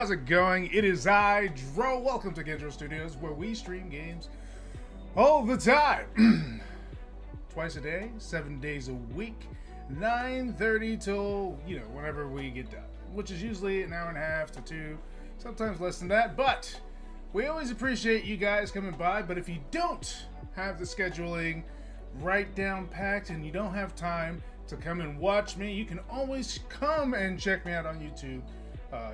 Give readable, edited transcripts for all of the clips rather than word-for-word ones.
How's it going? It is I, Dro. Welcome to Gen-Dro Studios, where we stream games all the time. Twice a day, 7 days a week, 9:30 till, whenever we get done. Which is usually an hour and a half to two, sometimes less than that. But we always appreciate you guys coming by. But if you don't have the scheduling right down packed and you don't have time to come and watch me, you can always come and check me out on YouTube.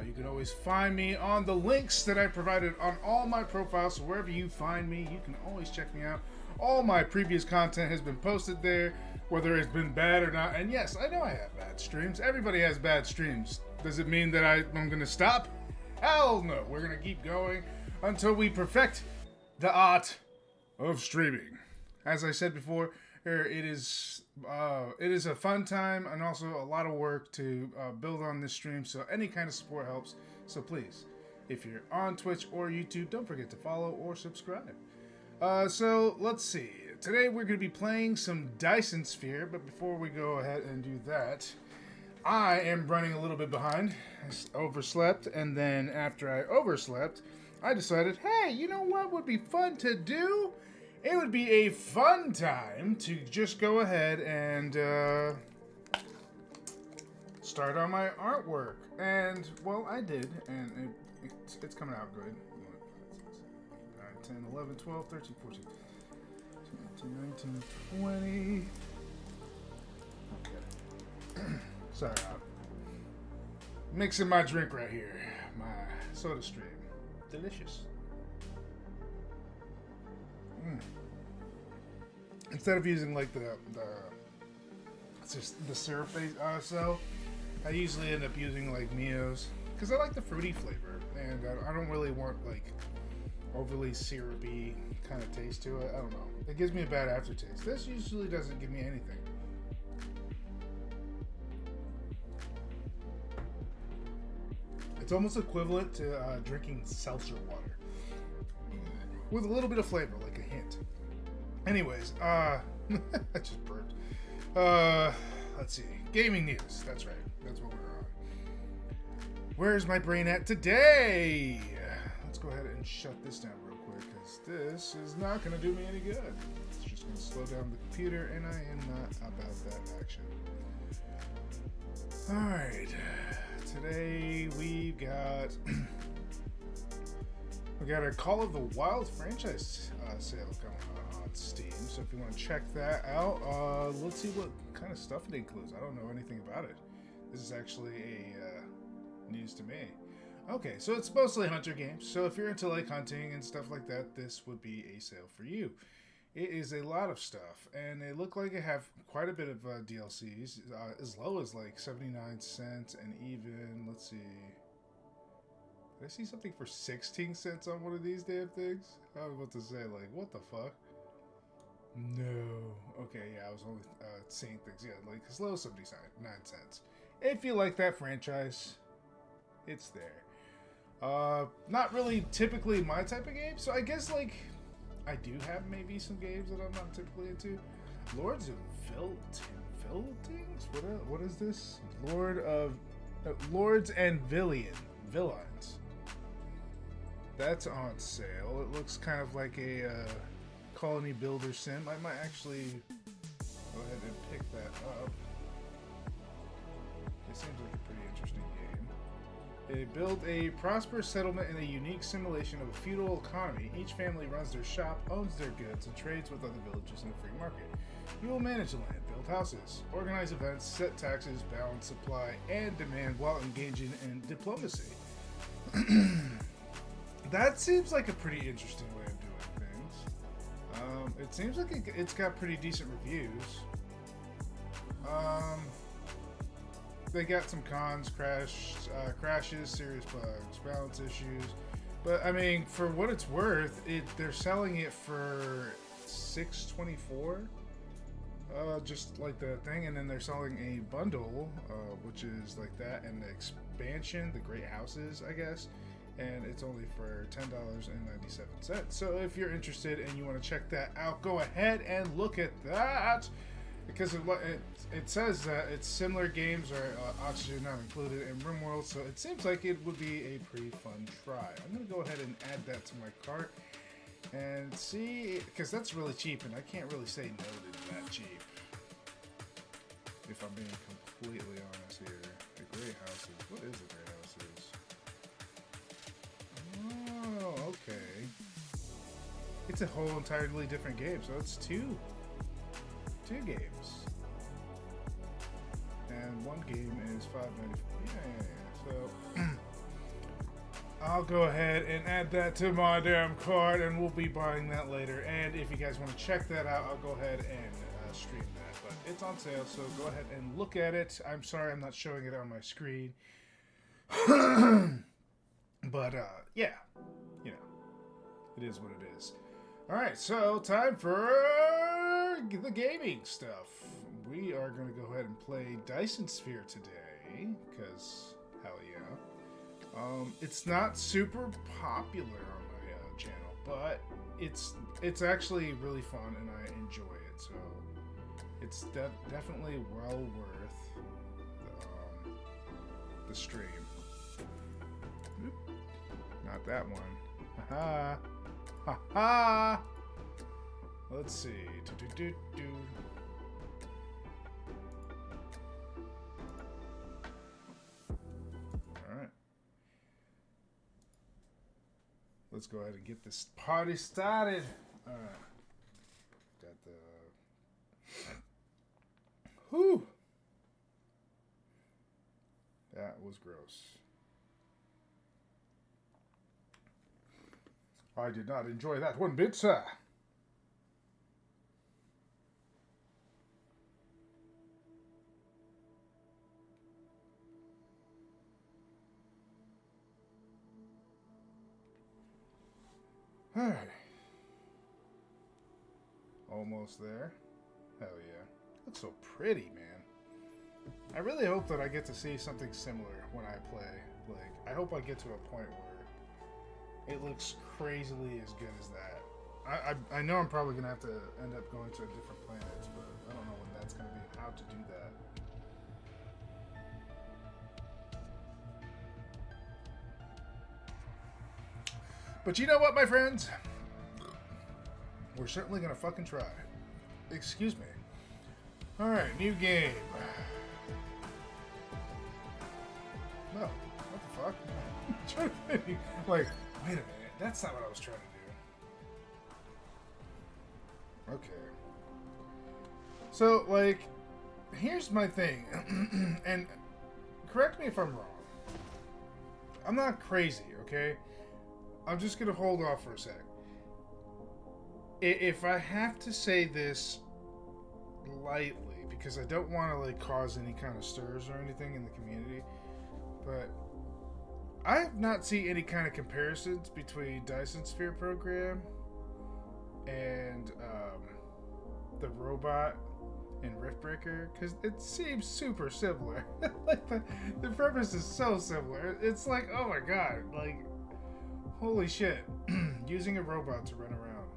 You can always find me on the links that I provided on all my profiles. So wherever you find me, you can always check me out. All my previous content has been posted there, whether it's been bad or not. And yes, I know I have bad streams. Everybody has bad streams. Does it mean that I'm going to stop? Hell no. We're going to keep going until we perfect the art of streaming. As I said before, it is a fun time and also a lot of work to build on this stream, so any kind of support helps. So please, if you're on Twitch or YouTube, don't forget to follow or subscribe. So let's see. Today we're going to be playing some Dyson Sphere, but before we go ahead and do that, I am running a little bit behind. I overslept, and then after I overslept, I decided, hey, you know what would be fun to do? It would be a fun time to just go ahead and start on my artwork. And, well, I did, and it's coming out good. 9, 10, 11, 12, 13, 14, 18, 19, 20. Okay. Sorry, I'm mixing my drink right here. My soda stream. Delicious. Instead of using like the syrup base cell, I usually end up using like Mio's because I like the fruity flavor, and I don't really want like overly syrupy kind of taste to it. I don't know. It gives me a bad aftertaste. This usually doesn't give me anything. It's almost equivalent to drinking seltzer water with a little bit of flavor, like a hint. Anyways, I just burped. Let's see. Gaming news. That's right. That's what we're on. Where's my brain at today? Let's go ahead and shut this down real quick, because this is not going to do me any good. It's just going to slow down the computer, and I am not about that action. Alright. Today we've got... We got a Call of the Wild franchise sale going on Steam, so if you want to check that out, let's see what kind of stuff it includes. I don't know anything about it. This is actually a news to me. Okay, so it's mostly hunter games, so if you're into like hunting and stuff like that, this would be a sale for you. It is a lot of stuff, and they look like it have quite a bit of DLCs, as low as like 79 cents, and even, let's see... Did I see something for 16 cents on one of these damn things? I was about to say, like, what the fuck? No. Okay, yeah, I was only seeing things. Yeah, like, as low as 79 cents. If you like that franchise, it's there. Not really typically my type of game, so I guess, like, I do have maybe some games that I'm not typically into. Lords is this? Lords and Villains. That's on sale. It looks kind of like a colony builder sim. I might actually go ahead and pick that up. It seems like a pretty interesting game. They build a prosperous settlement in a unique simulation of a feudal economy. Each family runs their shop, owns their goods, and trades with other villages in a free market. You will manage the land, build houses, organize events, set taxes, balance supply and demand while engaging in diplomacy. That seems like a pretty interesting way of doing things. It seems like it's got pretty decent reviews. They got some cons, crashes, serious bugs, balance issues. But I mean, for what it's worth, they're selling it for $6.24. Just like the thing, and then they're selling a bundle, which is like that, and the expansion, the Great Houses, I guess, and it's only for $10.97. So if you're interested and you want to check that out, go ahead and look at that. because it says that it's similar games are oxygen not included in RimWorld, so it seems like it would be a pretty fun try. I'm gonna go ahead and add that to my cart and see, because that's really cheap, and I can't really say no to that cheap. If I'm being completely honest here, the Great Houses. What is the Great Houses? Oh, okay. It's a whole entirely different game, so it's two games, and one game is $5.94. Yeah, so I'll go ahead and add that to my damn card, and we'll be buying that later. And if you guys want to check that out, I'll go ahead and stream that. But it's on sale, so go ahead and look at it. I'm sorry I'm not showing it on my screen. But, yeah. You know, it is what it is. Alright, so time for the gaming stuff. We are going to go ahead and play Dyson Sphere today, because, hell yeah. It's not super popular on my channel, but it's actually really fun and I enjoy it. So it's definitely well worth the stream. Oop, not that one. Haha. Haha. Let's see. Alright. Let's go ahead and get this party started. Alright. Got the... Whew! That was gross. I did not enjoy that one bit, sir. Alright. Almost there. Hell yeah. Looks so pretty, man. I really hope that I get to see something similar when I play. Like, I hope I get to a point where it looks crazily as good as that. I know I'm probably going to have to end up going to a different planets, but I don't know when that's going to be and how to do that. But you know what, my friends? We're certainly going to fucking try. Excuse me. Alright, new game. No, what the fuck? I'm trying to think. Like, wait a minute. That's not what I was trying to do. Okay. So, like, here's my thing. And correct me if I'm wrong. I'm not crazy, okay? I'm just going to hold off for a sec. If I have to say this lightly, because I don't want to, like, cause any kind of stirs or anything in the community, but I have not seen any kind of comparisons between Dyson Sphere program and the robot in Riftbreaker, because it seems super similar. Like, the premise is so similar. It's like, oh my god, like, holy shit. Using a robot to run around.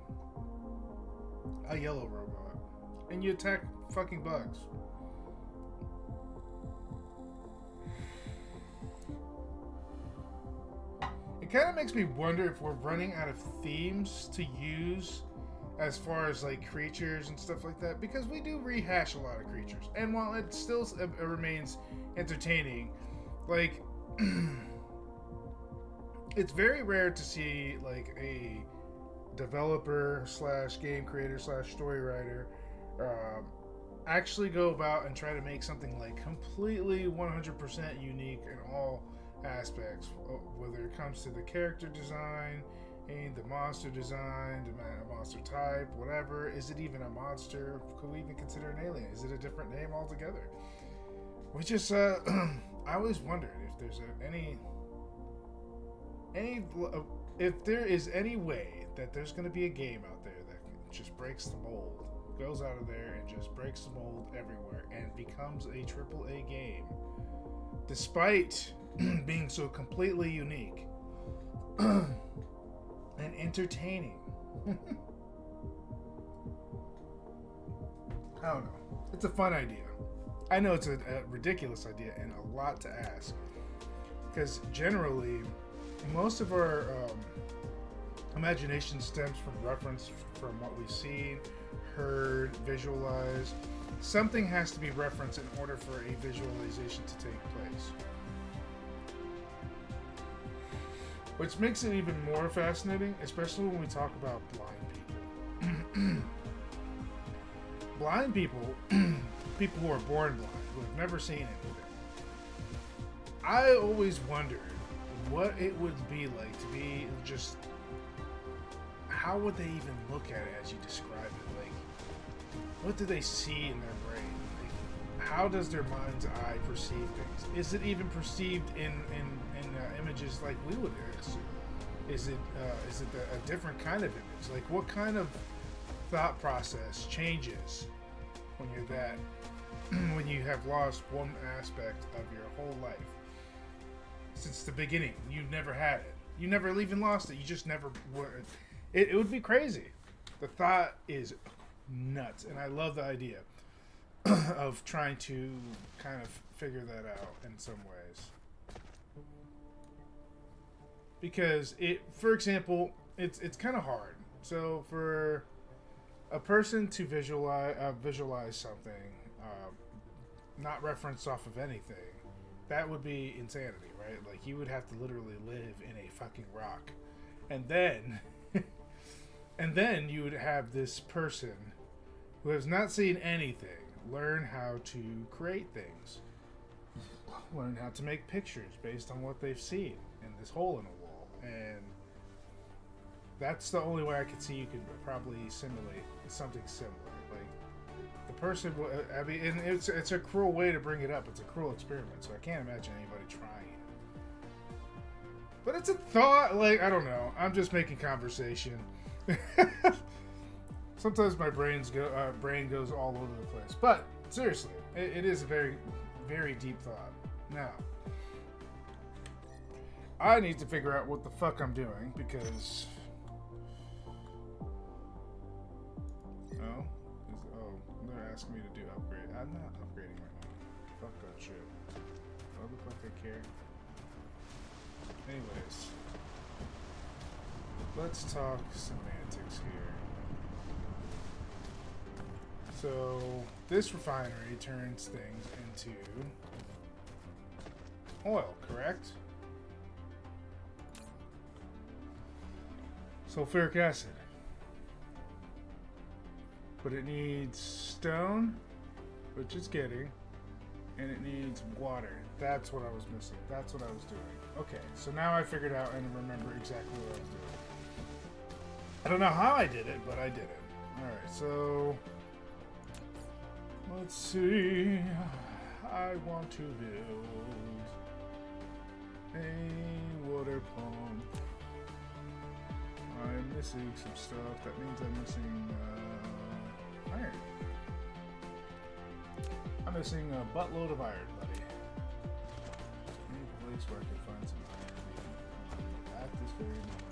A yellow robot. And you attack fucking bugs. It kind of makes me wonder if we're running out of themes to use as far as like creatures and stuff like that, because we do rehash a lot of creatures, and while it still remains entertaining, like it's very rare to see like a developer slash game creator slash story writer actually go about and try to make something like completely 100% unique in all aspects, whether it comes to the character design and the monster design, the monster type, whatever. Is it even a monster? Could we even consider an alien? Is it a different name altogether? We just I always wondered if there's if there is any way that there's going to be a game out there that just breaks the mold, goes out of there and just breaks the mold everywhere and becomes a AAA game, despite being so completely unique and entertaining. I don't know. It's a fun idea. I know it's a ridiculous idea and a lot to ask. Because generally, most of our imagination stems from reference from what we've seen, heard, visualized. Something has to be referenced in order for a visualization to take place. Which makes it even more fascinating, especially when we talk about blind people. Blind people, people who are born blind, who have never seen anything. I always wondered what it would be like to be just, how would they even look at it as you describe it? Like, what do they see in their brain? Like, how does their mind's eye perceive things? Is it even perceived in images like we would assume? Is it a different kind of image? Like, what kind of thought process changes when you're that, when you have lost one aspect of your whole life? Since the beginning, you've never had it. You never even lost it. You just never were. It would be crazy. The thought is nuts, and I love the idea of trying to kind of figure that out in some ways. Because for example, it's kind of hard. So for a person to visualize something, not referenced off of anything, that would be insanity, right? Like, you would have to literally live in a fucking rock, and then you would have this person who has not seen anything learn how to create things, learn how to make pictures based on what they've seen in this hole in a wall, and that's the only way I could see you could probably simulate something similar. Like, the person, I mean, and it's a cruel way to bring it up. It's a cruel experiment, so I can't imagine anybody trying. But it's a thought. Like, I don't know. I'm just making conversation. Sometimes my brain goes all over the place. But seriously, it is a very, very deep thought. Now, I need to figure out what the fuck I'm doing, because they're asking me to do upgrade. I'm not upgrading right now. Fuck that shit. Do I look like I care? Anyways, let's talk semantics here. So this refinery turns things into oil, correct? Sulfuric acid. But it needs stone, which it's getting, and it needs water. That's what I was missing. That's what I was doing. Okay, so now I figured out and remember exactly what I was doing. I don't know how I did it, but I did it. Alright, so let's see. I want to build a water pump. I'm missing some stuff. That means I'm missing iron. I'm missing a buttload of iron, buddy. Any place where I can find some iron at this very moment.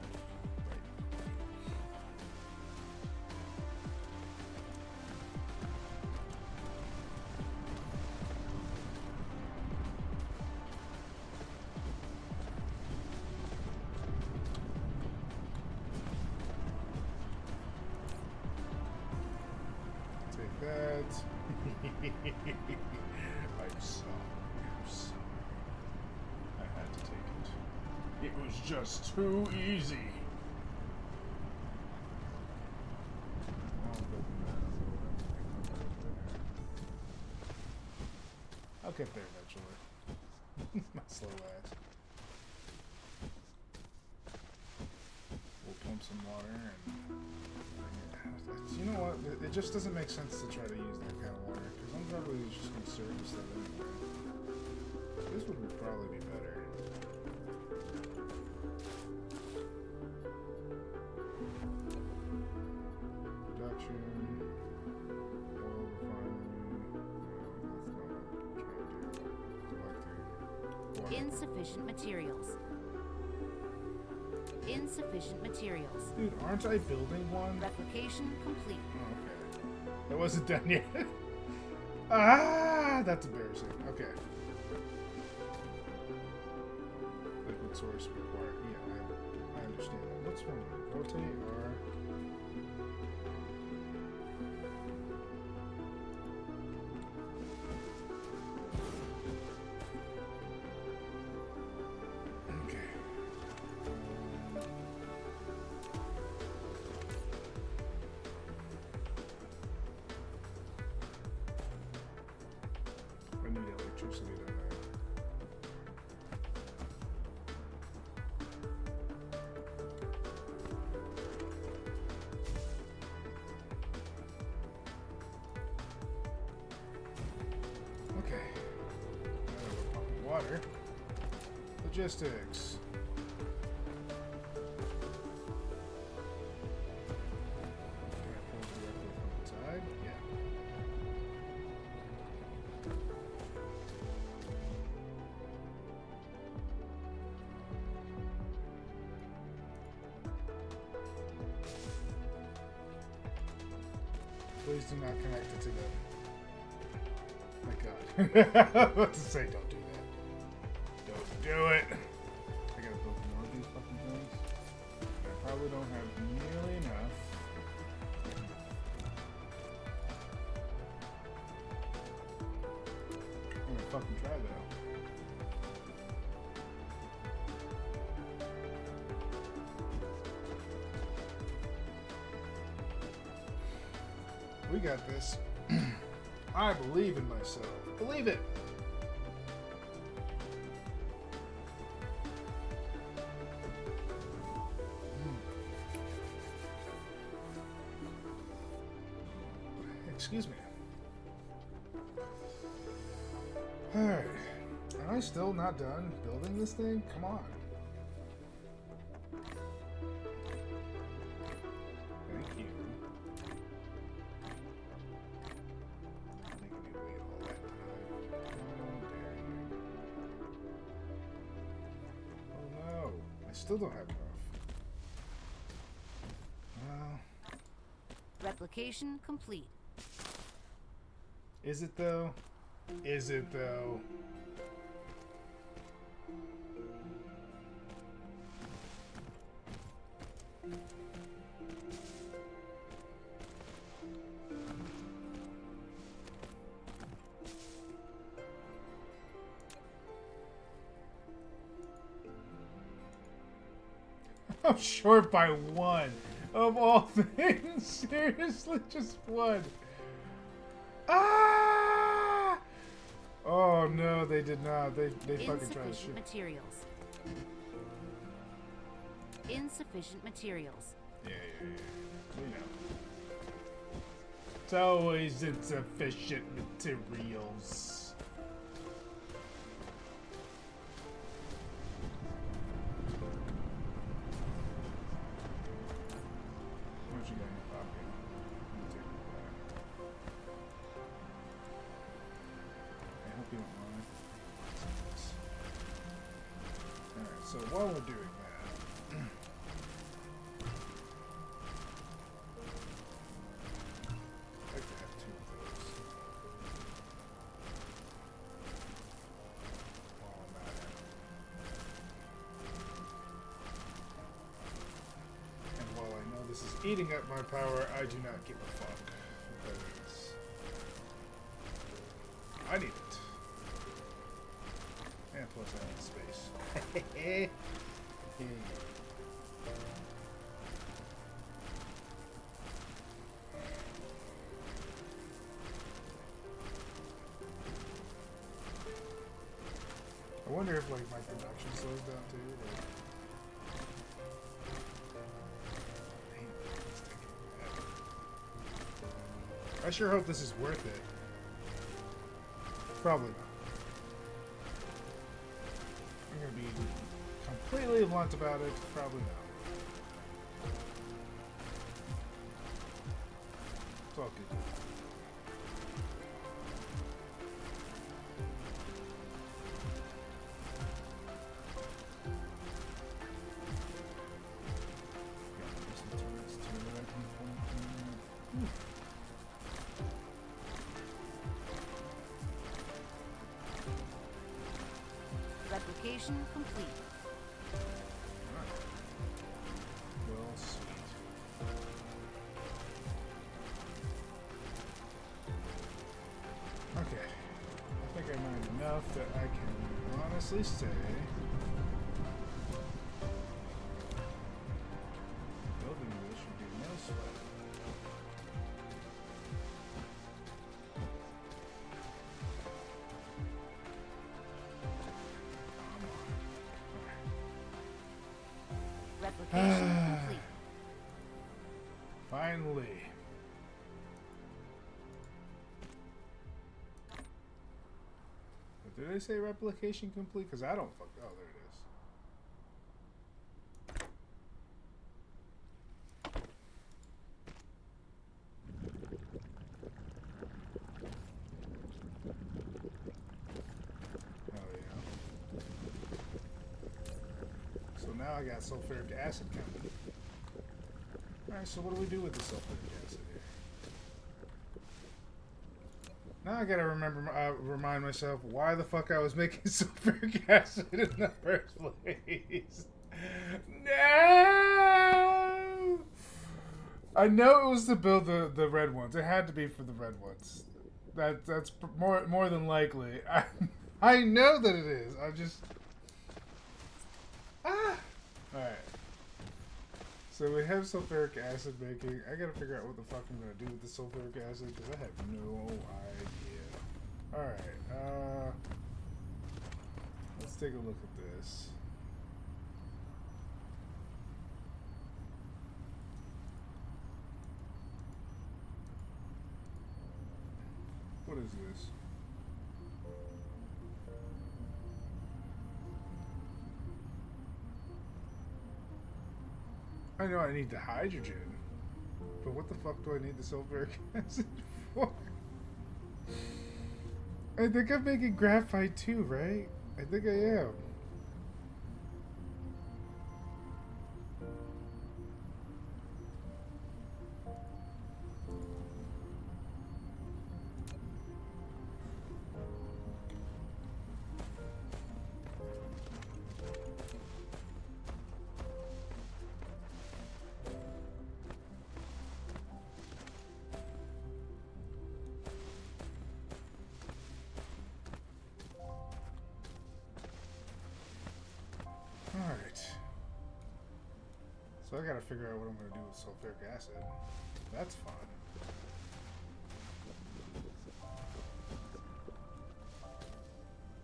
I'm sorry. I had to take it. It was just too easy. I'll get there eventually. My slow ass. We'll pump some water and... You know what? It just doesn't make sense to try to use that kind of water, because I'm probably just going to service that anyway. This would probably be better. Production, oil refinery. Insufficient materials. Insufficient materials. Dude, aren't I building one? Replication complete. Oh, okay. It wasn't done yet. Ah, that's embarrassing. Okay. Liquid source required. Yeah, I understand that. What's one? Rotate or... Water. Logistics. Can I pull directly from the side? Yeah. Please do not connect it to them. My God. I was about to say, don't do that. Don't do it. I gotta build more of these fucking things. I probably don't have nearly enough. I'm gonna fucking try though. We got this. I believe in myself. Believe it. Excuse me. Alright. Am I still not done building this thing? Come on. Thank you. I think I need to wait all that time. How dare you. Oh no. I still don't have enough. Well. Replication complete. Is it though? Is it though? I'm short by one. Of all things, seriously, just one. Ah! Oh no, they did not. They fucking tried to shoot. Materials. Insufficient materials. Yeah. We know. It's always insufficient materials. What you got in your pocket? Let me take it back. I hope you don't mind. Alright, so while we're doing that, I'd like to have two of those. While I'm at it. And while I know this is eating up my power, I do not give a fuck. Because I need it. And plus I need space. I wonder if like my production slows down too. Like... I sure hope this is worth it. Probably not. I'm gonna be completely blunt about it. Probably not. It's all good. Replication complete. Well, sweet. Okay. I think I mined enough that I can honestly say building this should be no sweat. Replication complete. Finally. But did they say replication complete? Because I don't fuck. Oh, there it is. Oh, yeah. So now I got sulfuric acid coming. Alright, so what do we do with the sulfuric acid here? Now I gotta remind myself why the fuck I was making sulfuric acid in the first place. No! I know it was to build the red ones. It had to be for the red ones. That's more than likely. I know that it is. I just... Alright. So we have sulfuric acid making. I gotta figure out what the fuck I'm gonna do with the sulfuric acid because I have no idea. Alright, let's take a look at this. What is this? I know I need the hydrogen, but what the fuck do I need the sulfuric acid for? I think I'm making graphite too, right? I think I am. Alright. So I gotta figure out what I'm gonna do with sulfuric acid. That's fun.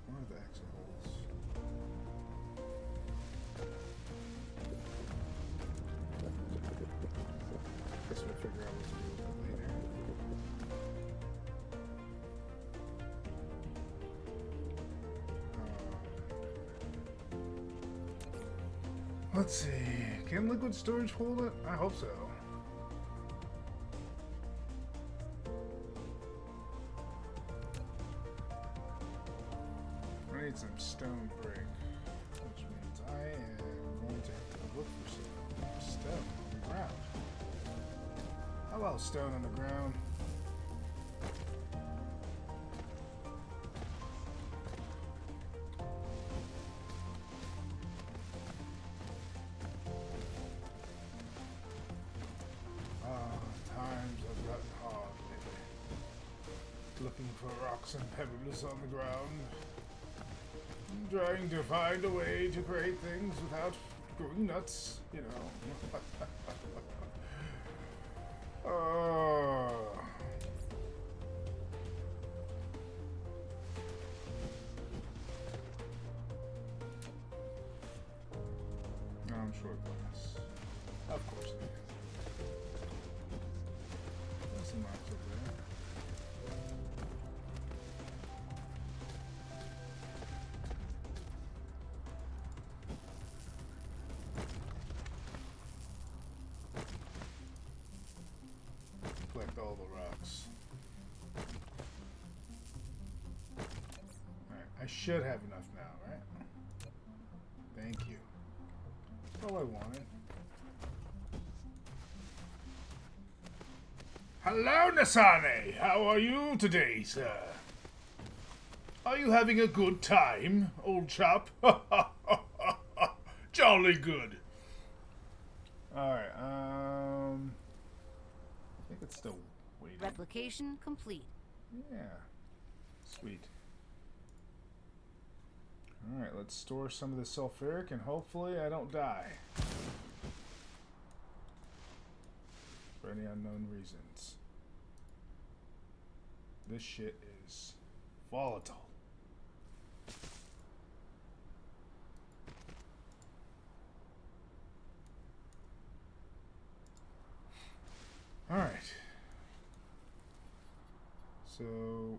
Where are the exit holes? Guess we'll figure out what to do with it later. Let's see. Can liquid storage hold it? I hope so. I need some stone brick, which means I am going to have to look for some stone on the ground. How about stone on the ground? Looking for rocks and pebbles on the ground. Trying to find a way to create things without going nuts, you know. Oh. I'm short glass. Of course it is. There's some rocks over there. Collect all the rocks. Alright, I should have enough now, right? Thank you. That's all I wanted. Hello, Nasane! How are you today, sir? Are you having a good time, old chap? Jolly good. Alright, I think it's still waiting. Replication complete. Yeah. Sweet. Alright, let's store some of the sulfuric and hopefully I don't die. For any unknown reasons. This shit is volatile. Alright. So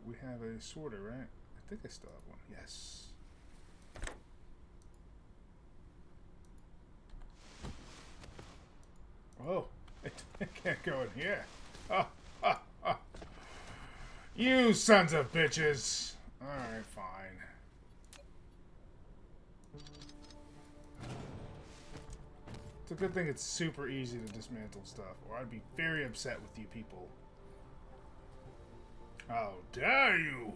we have a sorter, right? I think I still have one. Yes. Oh, I can't go in here. Oh, oh, oh. You sons of bitches. Alright, fine. It's a good thing it's super easy to dismantle stuff, or I'd be very upset with you people. How dare you!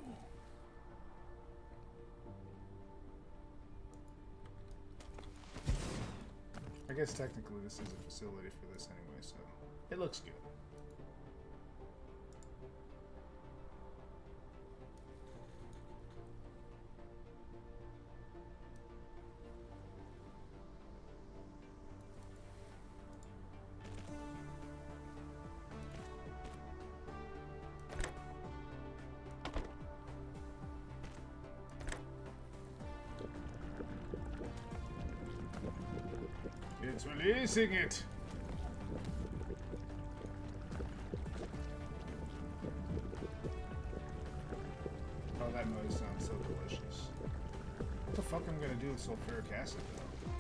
I guess technically this is a facility for this anyway, so it looks good. It's releasing it. Oh, that noise sounds so delicious. What the fuck am I gonna do with sulfuric acid though?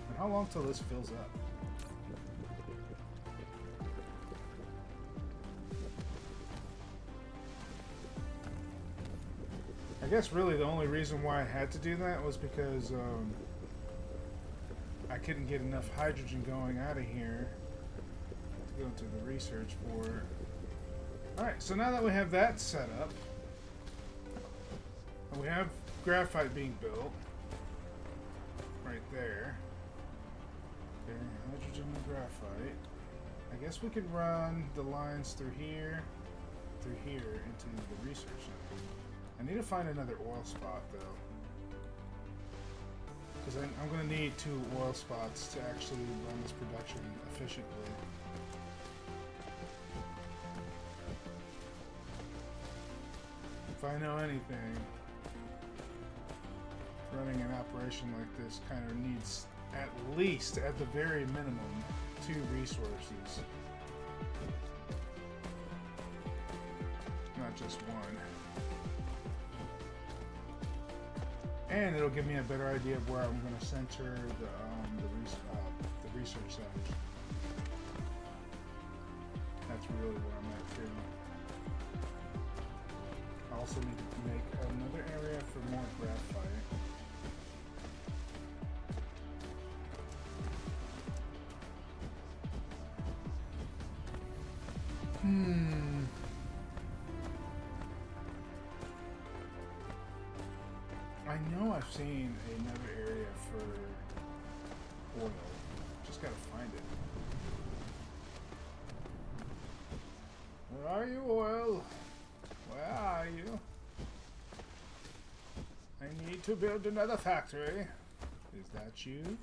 And how long till this fills up? I guess really the only reason why I had to do that was because I couldn't get enough hydrogen going out of here to go to the research for. Alright, so now that we have that set up, and we have graphite being built right there. Okay, hydrogen and graphite. I guess we could run the lines through here into the research center. I need to find another oil spot though. Because I'm going to need 2 oil spots to actually run this production efficiently. If I know anything, running an operation like this kind of needs at least, at the very minimum, 2 resources. Not just one. And it'll give me a better idea of where I'm going to center the research center. That's really where I'm at too. I also need to make another area for more graphite. I know I've seen another area for oil. Just gotta find it. Where are you, oil? Where are you? I need to build another factory. Is that you?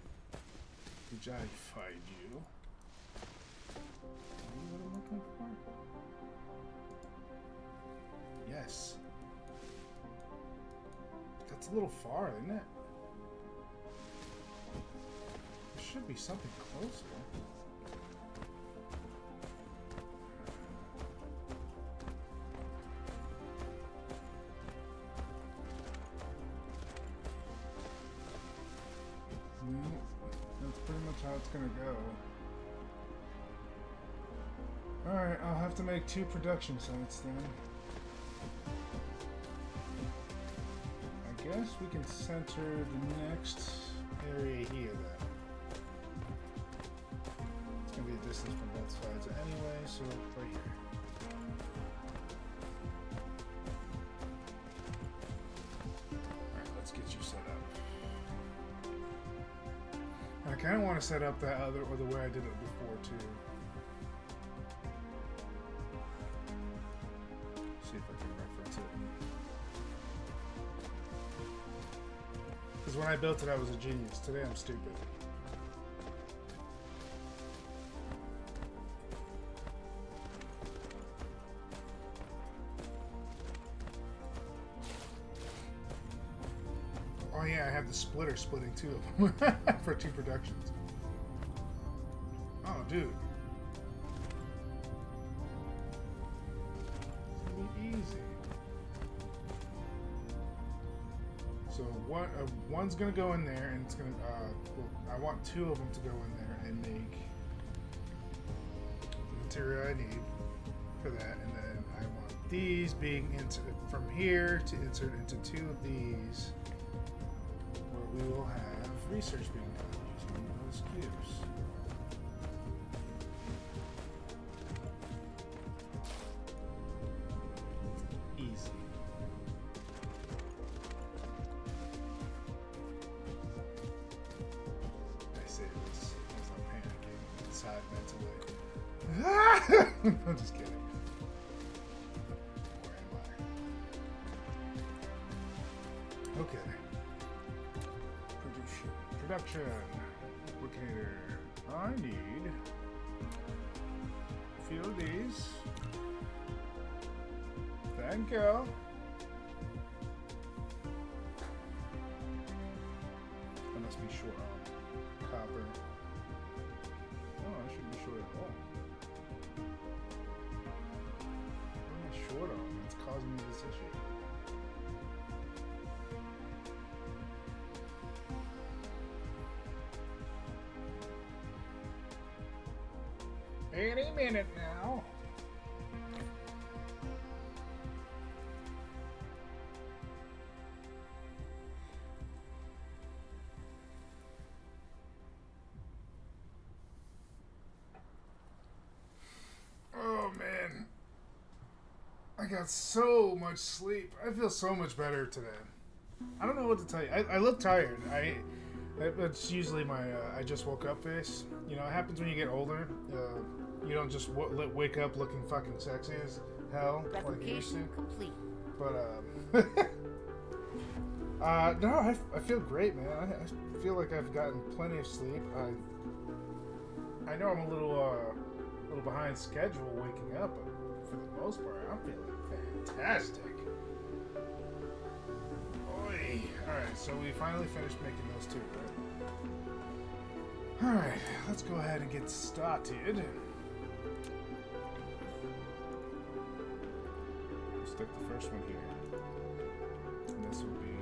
Did I find you? Are you what I'm looking for? Yes. That's a little far, isn't it? There should be something closer. No, that's pretty much how it's gonna go. Alright, I'll have to make 2 production sites then. I guess we can center the next area here then. It's gonna be a distance from both sides anyway, so right here. Alright, let's get you set up. kind of want to set up that other or the way I did it before too. See if I can reference it. Because when I built it, I was a genius. Today, I'm stupid. Oh yeah, I have the splitter splitting two of them for 2 productions. Oh, dude. It's gonna be easy. So one's gonna go in there, and it's gonna. Well, I want 2 of them to go in there and make the material I need for that, and then I want these being from here to insert into 2 of these. We will have research being done using those cubes. Easy. I say this as I'm panicking inside mentally. I'm just kidding. Where am I? Okay. Production. Applicator. I need a few of these. Thank you. I must be short on copper. Oh, I shouldn't be short at all. What am I short on? That's causing me this issue. Any minute now. Oh man. I got so much sleep. I feel so much better today. I don't know what to tell you. I look tired. It's usually my I just woke up face. You know, it happens when you get older. You don't just wake up looking fucking sexy as hell like you used to. Complete. But no, I feel great, man. I feel like I've gotten plenty of sleep. I know I'm a little behind schedule waking up, but for the most part, I'm feeling fantastic. Oy. All right, so we finally finished making those 2, right? All right, let's go ahead and get started. Stick the first one here, and this will be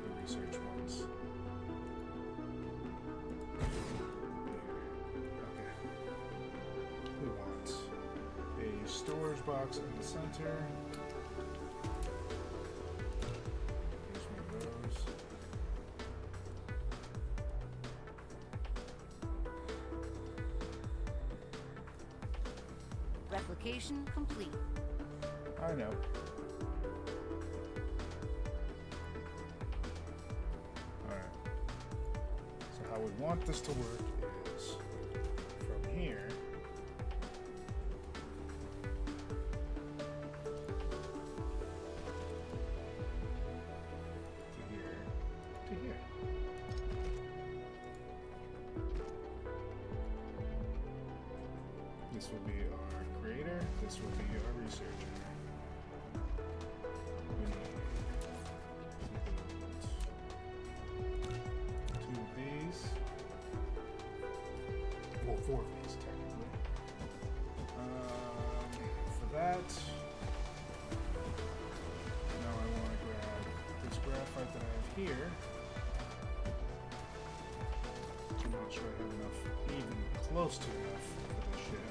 the research ones. Okay. We want a storage box in the center. Here's one of those. Replication complete. I know. Alright. So how we want this to work is from here to here to here. This will be our creator, this will be our researcher. We need 2 of these. Well, 4 of these, technically. For that, now I want to grab this graphite that I have here. I'm not sure I have enough, even close to enough for this shit.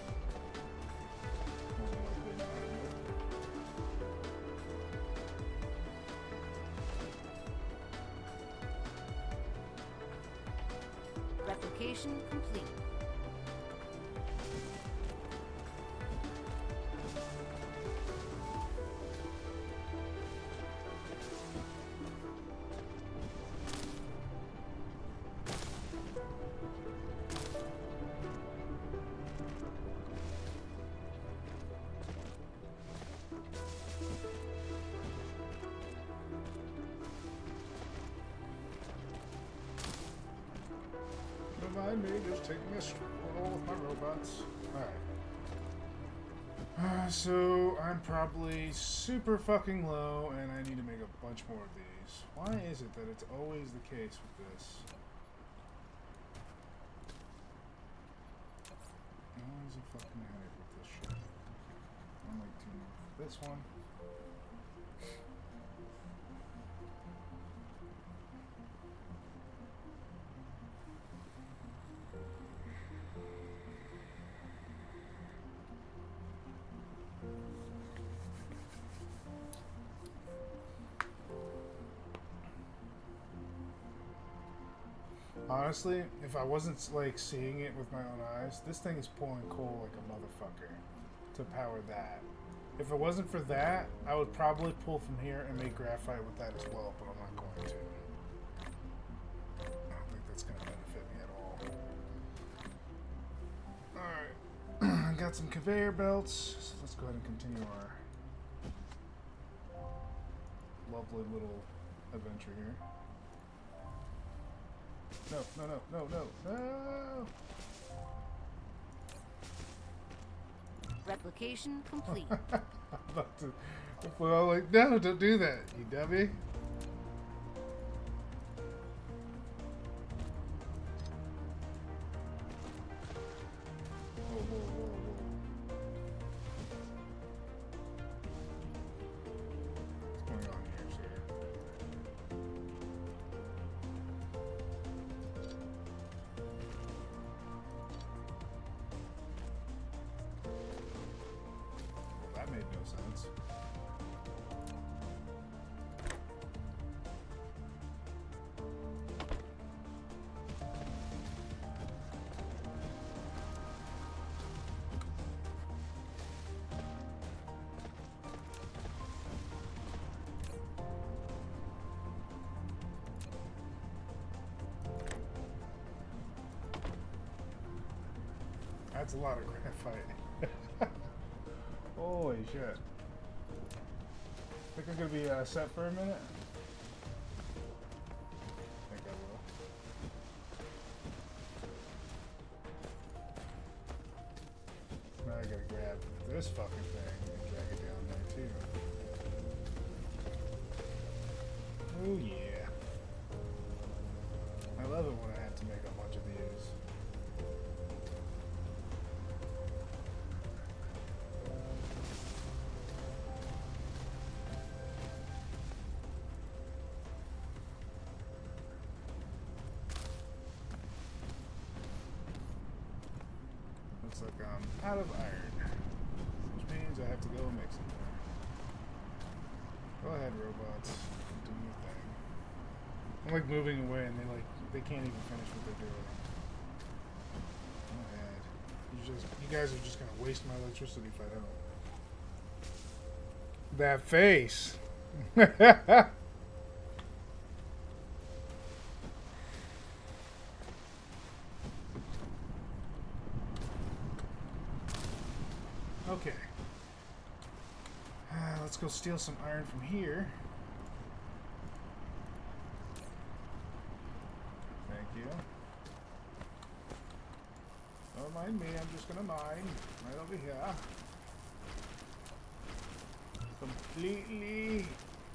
Replication complete. mind me, just taking a stroll with my robots. Alright. So, I'm probably super fucking low, and I need to make a bunch more of these. Why is it that it's always the case with this? Always a fucking headache with this shit. I'll make 2 more for this one. Honestly, if I wasn't like seeing it with my own eyes, this thing is pulling coal like a motherfucker to power that. If it wasn't for that, I would probably pull from here and make graphite with that as well, but I'm not going to. I don't think that's going to benefit me at all. Alright, I got some conveyor belts, so let's go ahead and continue our lovely little adventure here. No, no, no, no, no, no! Replication complete. I'm about to... Well, like, no, don't do that, you dummy. Whoa, whoa, whoa, whoa. What's going on here, sir? That made no sense. That's a lot of graphite. Holy shit. Think I'm gonna be set for a minute? I think I will. Now I gotta grab this fucking thing and drag it down there too. Oh yeah. I love it when I have to make a bunch of these. Looks like I'm out of iron, which means I have to go make some more. Go ahead, robots. Do your thing. I'm like moving away and they can't even finish what they're doing. Go ahead. You guys are just gonna waste my electricity if I don't. That face. Okay. Let's go steal some iron from here. Thank you. Don't mind me, I'm just gonna mine right over here. Completely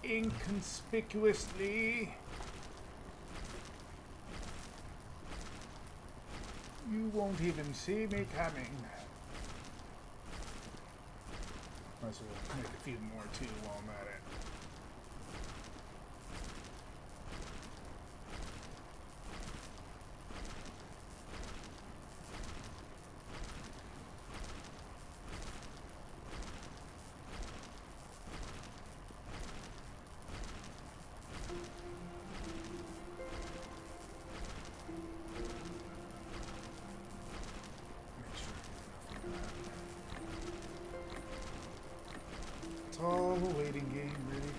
inconspicuously. You won't even see me coming. Might as well make a few more too while I'm at it. It's all a waiting game, really.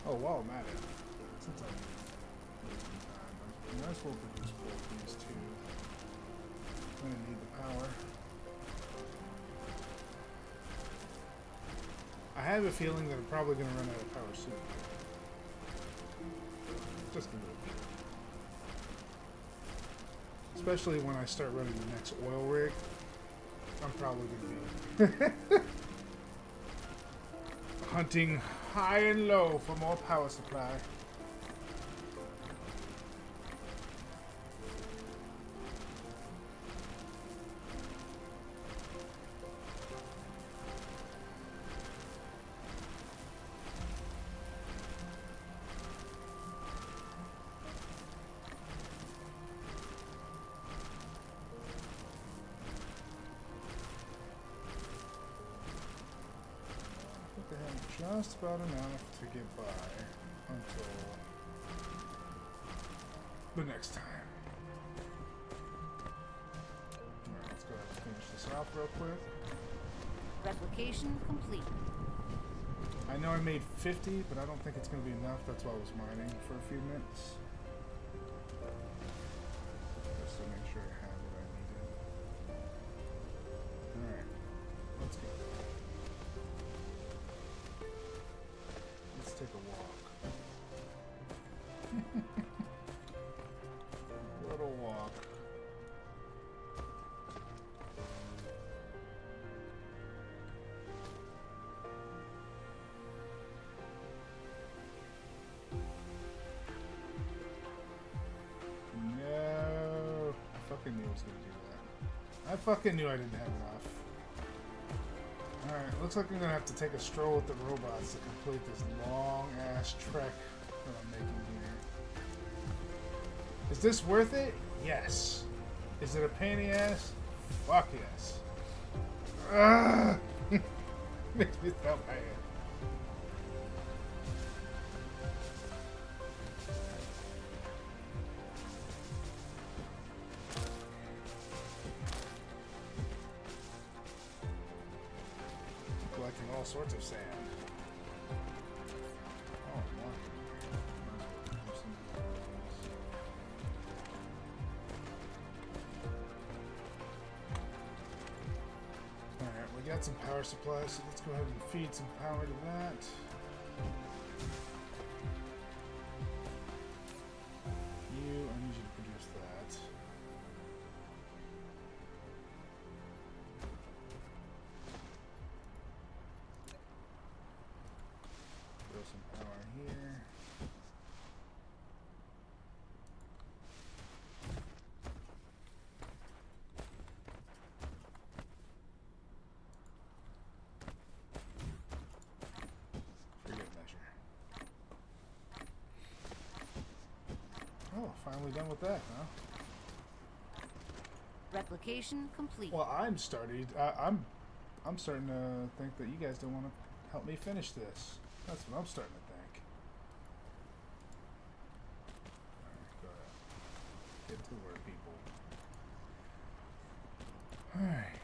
Oh, wow, I'm at it. Since I'm wasting time, I might as well produce both these two. I'm gonna need the power. I have a feeling that I'm probably gonna run out of power soon. Just a little bit. Especially when I start running the next oil rig. I'm probably going to be hunting high and low for more power supply. Just about enough to get by until the next time. Alright, let's go ahead and finish this off real quick. Replication complete. I know I made 50, but I don't think it's going to be enough. That's why I was mining for a few minutes. Just to make sure I have what I needed. Alright, let's go. Let's take a walk. Little walk. No. I fucking knew I was gonna do that. I fucking knew I didn't have enough. Alright, looks like I'm gonna have to take a stroll with the robots to complete this long-ass trek that I'm making here. Is this worth it? Yes. Is it a pain in the ass? Fuck yes. Ugh! Makes me so bad. Collecting all sorts of sand. Oh, wow. Alright, we got some power supplies, so let's go ahead and feed some power to that. You, I need you to produce that. Throw some power here. For good measure. Oh, finally done with that, huh? Replication complete. Well, I'm starting to think that you guys don't want to help me finish this. That's what I'm starting to think. Alright, go ahead. Get to work, people. Alright.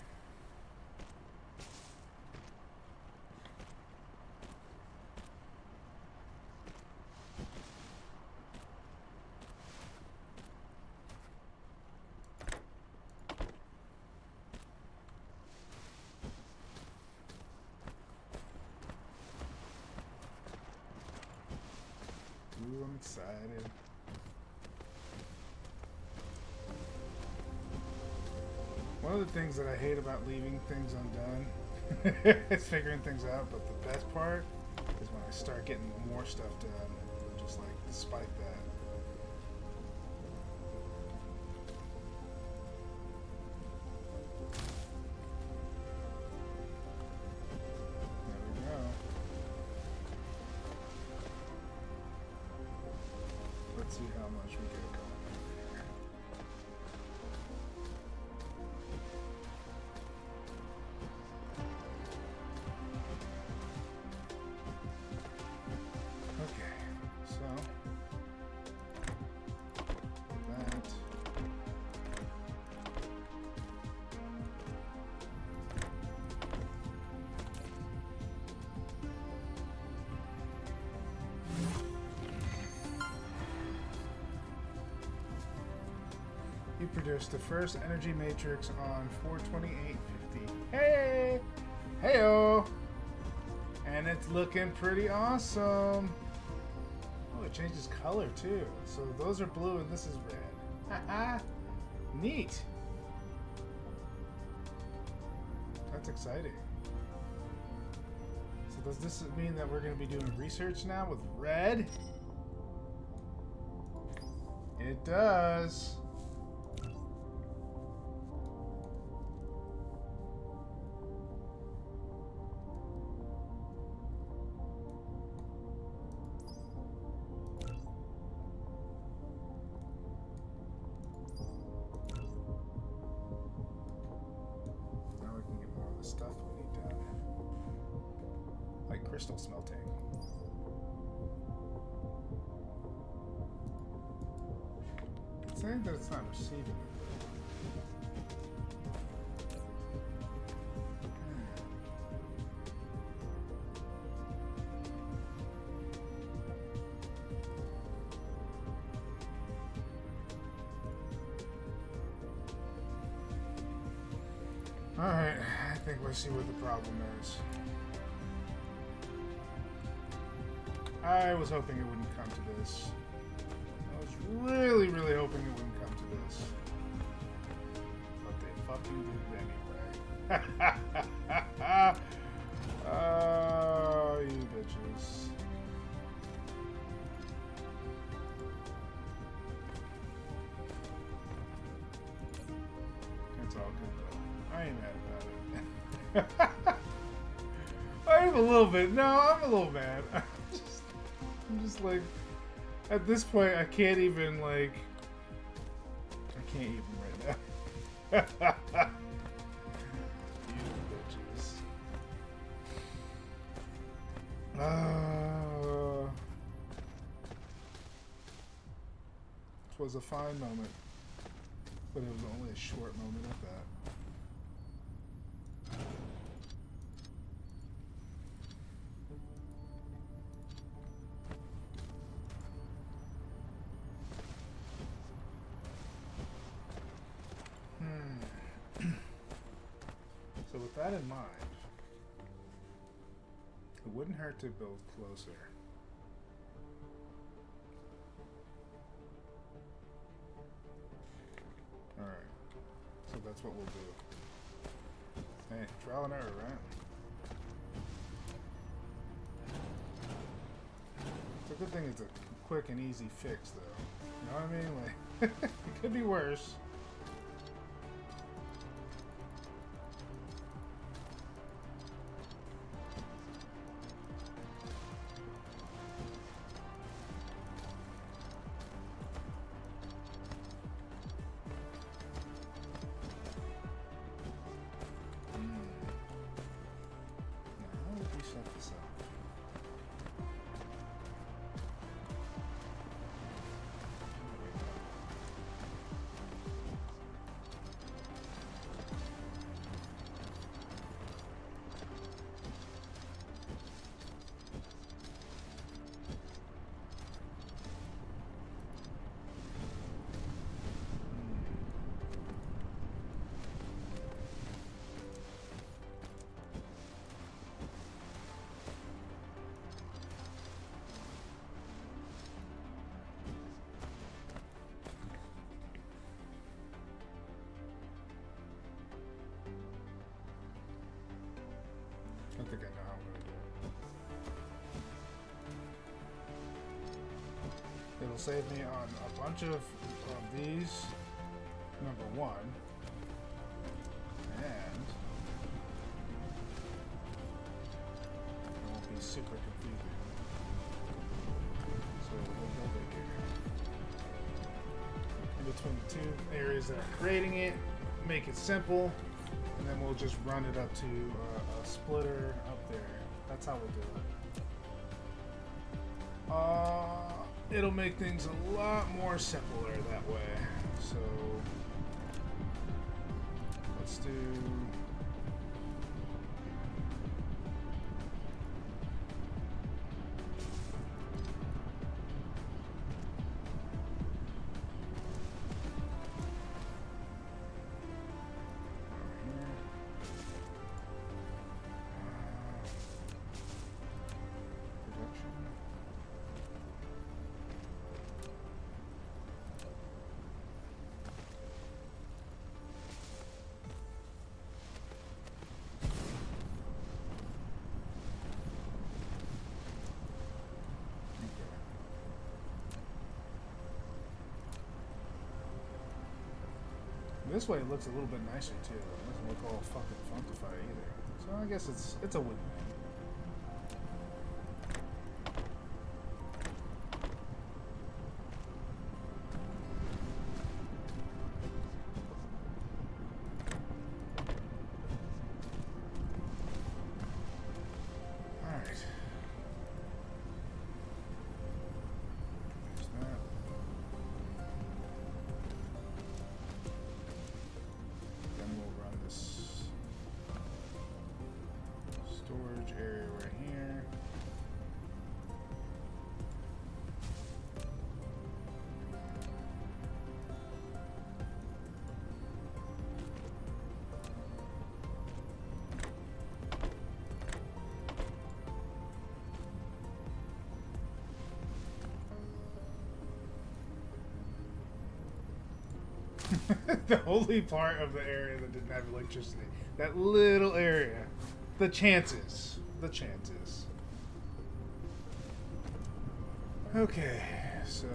Ooh, I'm excited. One of the things that I hate about leaving things undone is figuring things out, but the best part is when I start getting more stuff done, just like despite that. There we go. Let's see how much we get going on here. Okay, so that. You produced the first energy matrix on 42850. Hey! Heyo! And it's looking pretty awesome. Oh it changes color too. So those are blue and this is red. Haha. Neat. That's exciting. So does this mean that we're going to be doing research now with red? It does. Stuff we need done, like crystal smelting. It's saying that it's not receiving it. Alright, I think we'll see what the problem is. I was hoping it wouldn't come to this. I was really, really hoping it wouldn't come to this. But they fucking did it anyway. Oh, you bitches. It's all good though. I ain't mad about it. I'm a little bit. No, I'm a little mad. I'm just like, at this point, I can't even like. I can't even right now. You bitches. It was a fine moment, but it was only a short moment at that. So with that in mind, it wouldn't hurt to build closer. Alright, so that's what we'll do. Hey, trial and error, right? It's a good thing it's a quick and easy fix, though. You know what I mean? Like, it could be worse. I think I know how I'm going to do it. It'll save me on a bunch of these, number one, and it won't be super confusing. So we'll build it here. In between the two areas that are creating it, make it simple, and then we'll just run it up to a splitter up there. That's how we'll do it. It'll make things a lot more simpler that way. So let's do. this way it looks a little bit nicer too. It doesn't look all fucking funkified either. So I guess it's a win-win. Area right here. The only part of the area that didn't have electricity. That little area. The chances. The chances. Okay, so...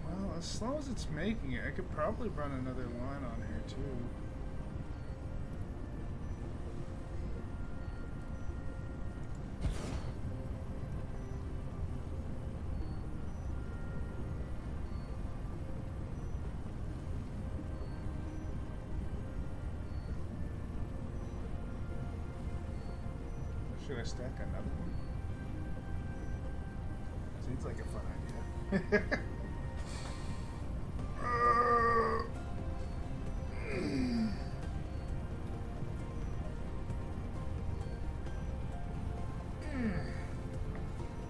Well, as slow as it's making it, I could probably run another line on here too. Should I stack another one? Seems like a fun idea.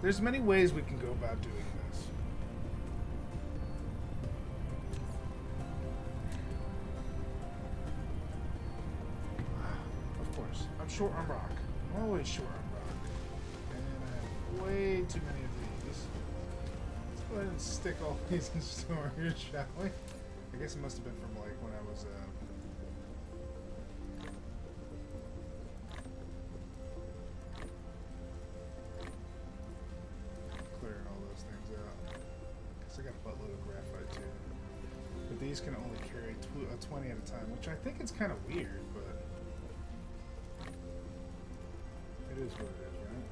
There's many ways we can go about doing this. Of course, I'm short on rock. I'm always short on rock. And I have way too many of these. Let's go ahead and stick all these in storage, shall we? I guess it must have been from like when I was clearing all those things out. Guess I got a buttload of graphite too. But these can only carry 20 at a time, which I think is kind of weird, but it is what it is, right?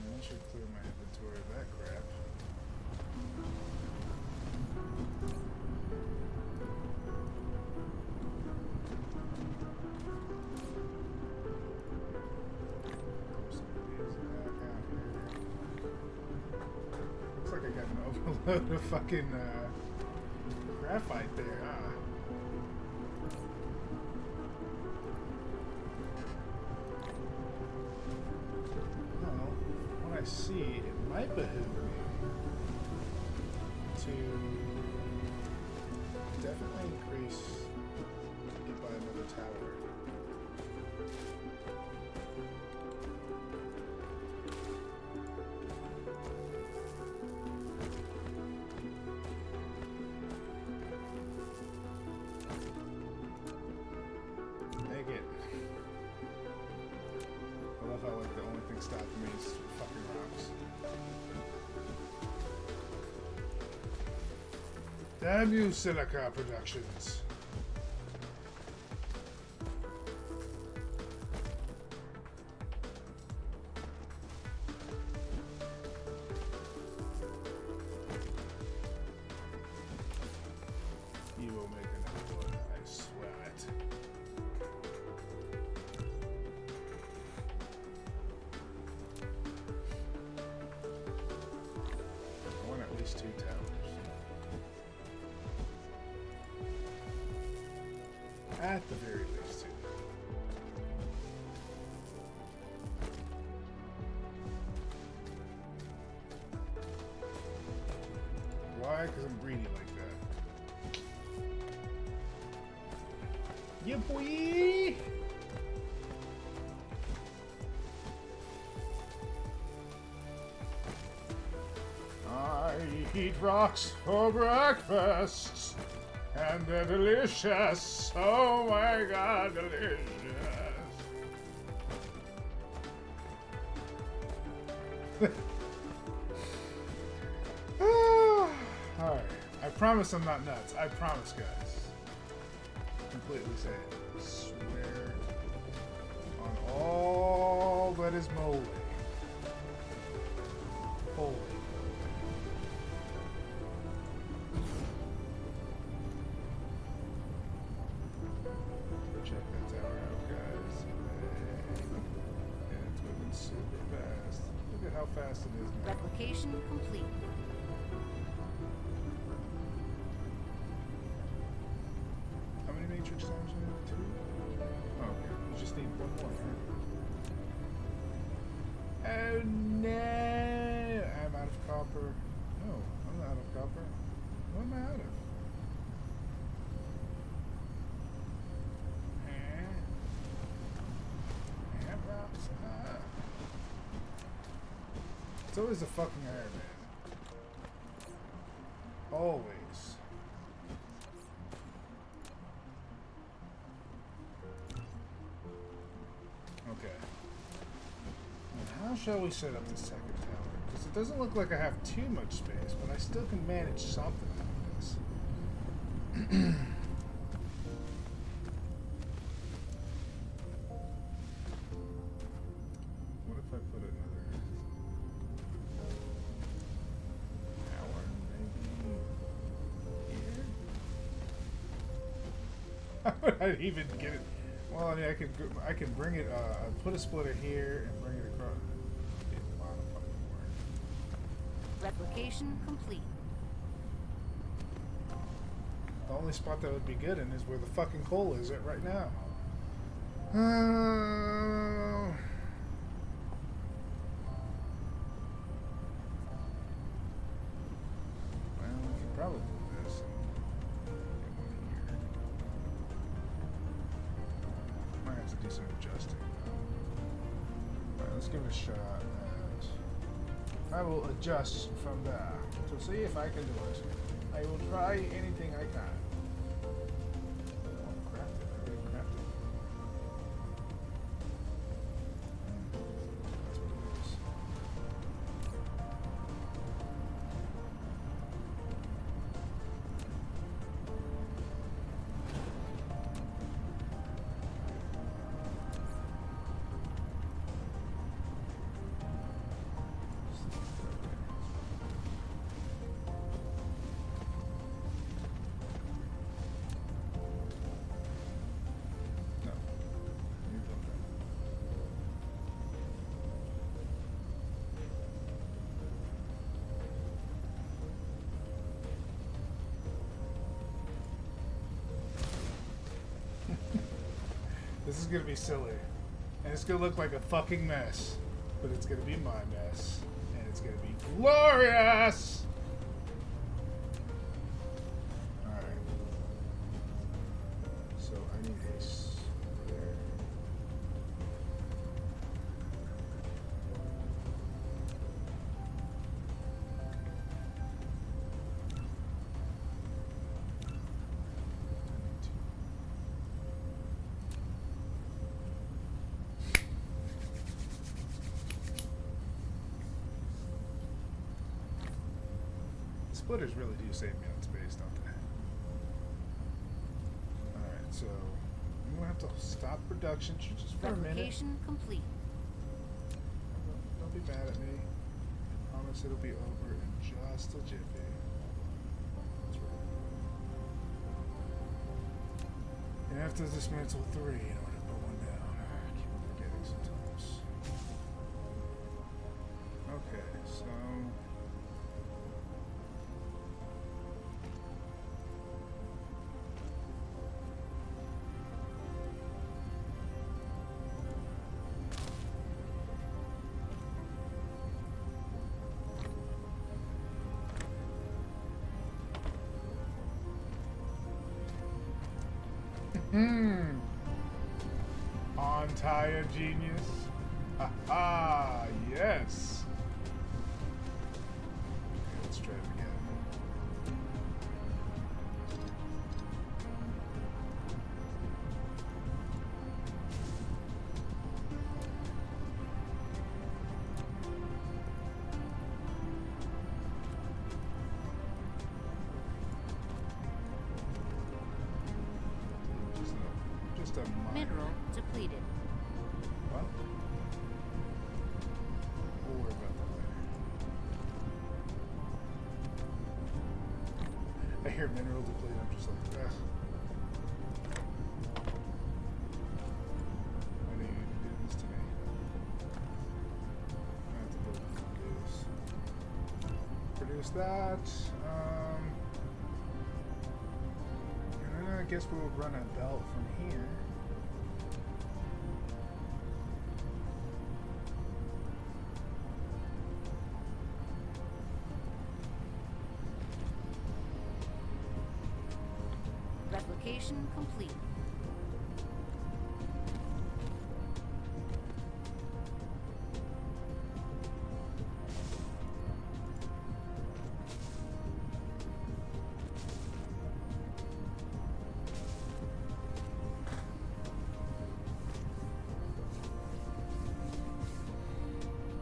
I should clear my inventory of that crap. Looks like I got an overload of fucking graphite there, huh? I see, it might behoove me to definitely increase it by another tower. Make it. I love how like the only thing stopping me is fucking rocks. Damn you, Silica Productions. You will make another one, I swear it. I want at least 2 towers. At the very least 2. Why? Because I'm greedy like that. Yeah, boy! I eat rocks for breakfast, And they're delicious. Oh my god, delicious. Alright. I promise I'm not nuts. I promise, guys. Completely say it. Swear on all that is moly. Holy. Check that tower out, guys. And it's moving super fast. Look at how fast it is now. Replication complete. How many matrix times do you have? 2? Oh, okay. You just need one more, right? Oh no! I'm out of copper. No, I'm not out of copper. What am I out of? It's always the fucking Iron Man. Always. Okay. Now how shall we set up the second tower? Because it doesn't look like I have too much space, but I still can manage something out of this. What if I put another tower maybe here? How would I even get it? Well, I mean, I can bring it. Put a splitter here and bring it across. It'd be a lot of fucking work. Replication complete. The only spot that would be good in is where the fucking coal is at right now. Well, we could probably do this. And get one here. Might have to do some adjusting. Alright, let's give it a shot. And I will adjust from there to see if I can do it. I will try anything I can. Oh, craft it. I already crafted it. That's what it is. No. You built that. This is gonna be silly. And it's gonna look like a fucking mess. But it's gonna be my mess. And it's gonna be glorious! Alright. So I need a there. Splitters really do save me on space, don't they? Alright, so I'm gonna have to stop production just for a minute. Replication complete. Don't be mad at me. I promise it'll be over in just a jiffy. That's right. You have to dismantle 3 in order to put 1 down. I keep forgetting sometimes. Okay, so on tire genius. Ha yes. Okay, let's try it again. Just a minor. Mineral depleted. What? We'll worry about that later. I hear mineral depleted. I'm just like, ugh. Why do you even do this to me? I have to build this. Produce that. And then I guess we'll run a belt from here. Replication complete.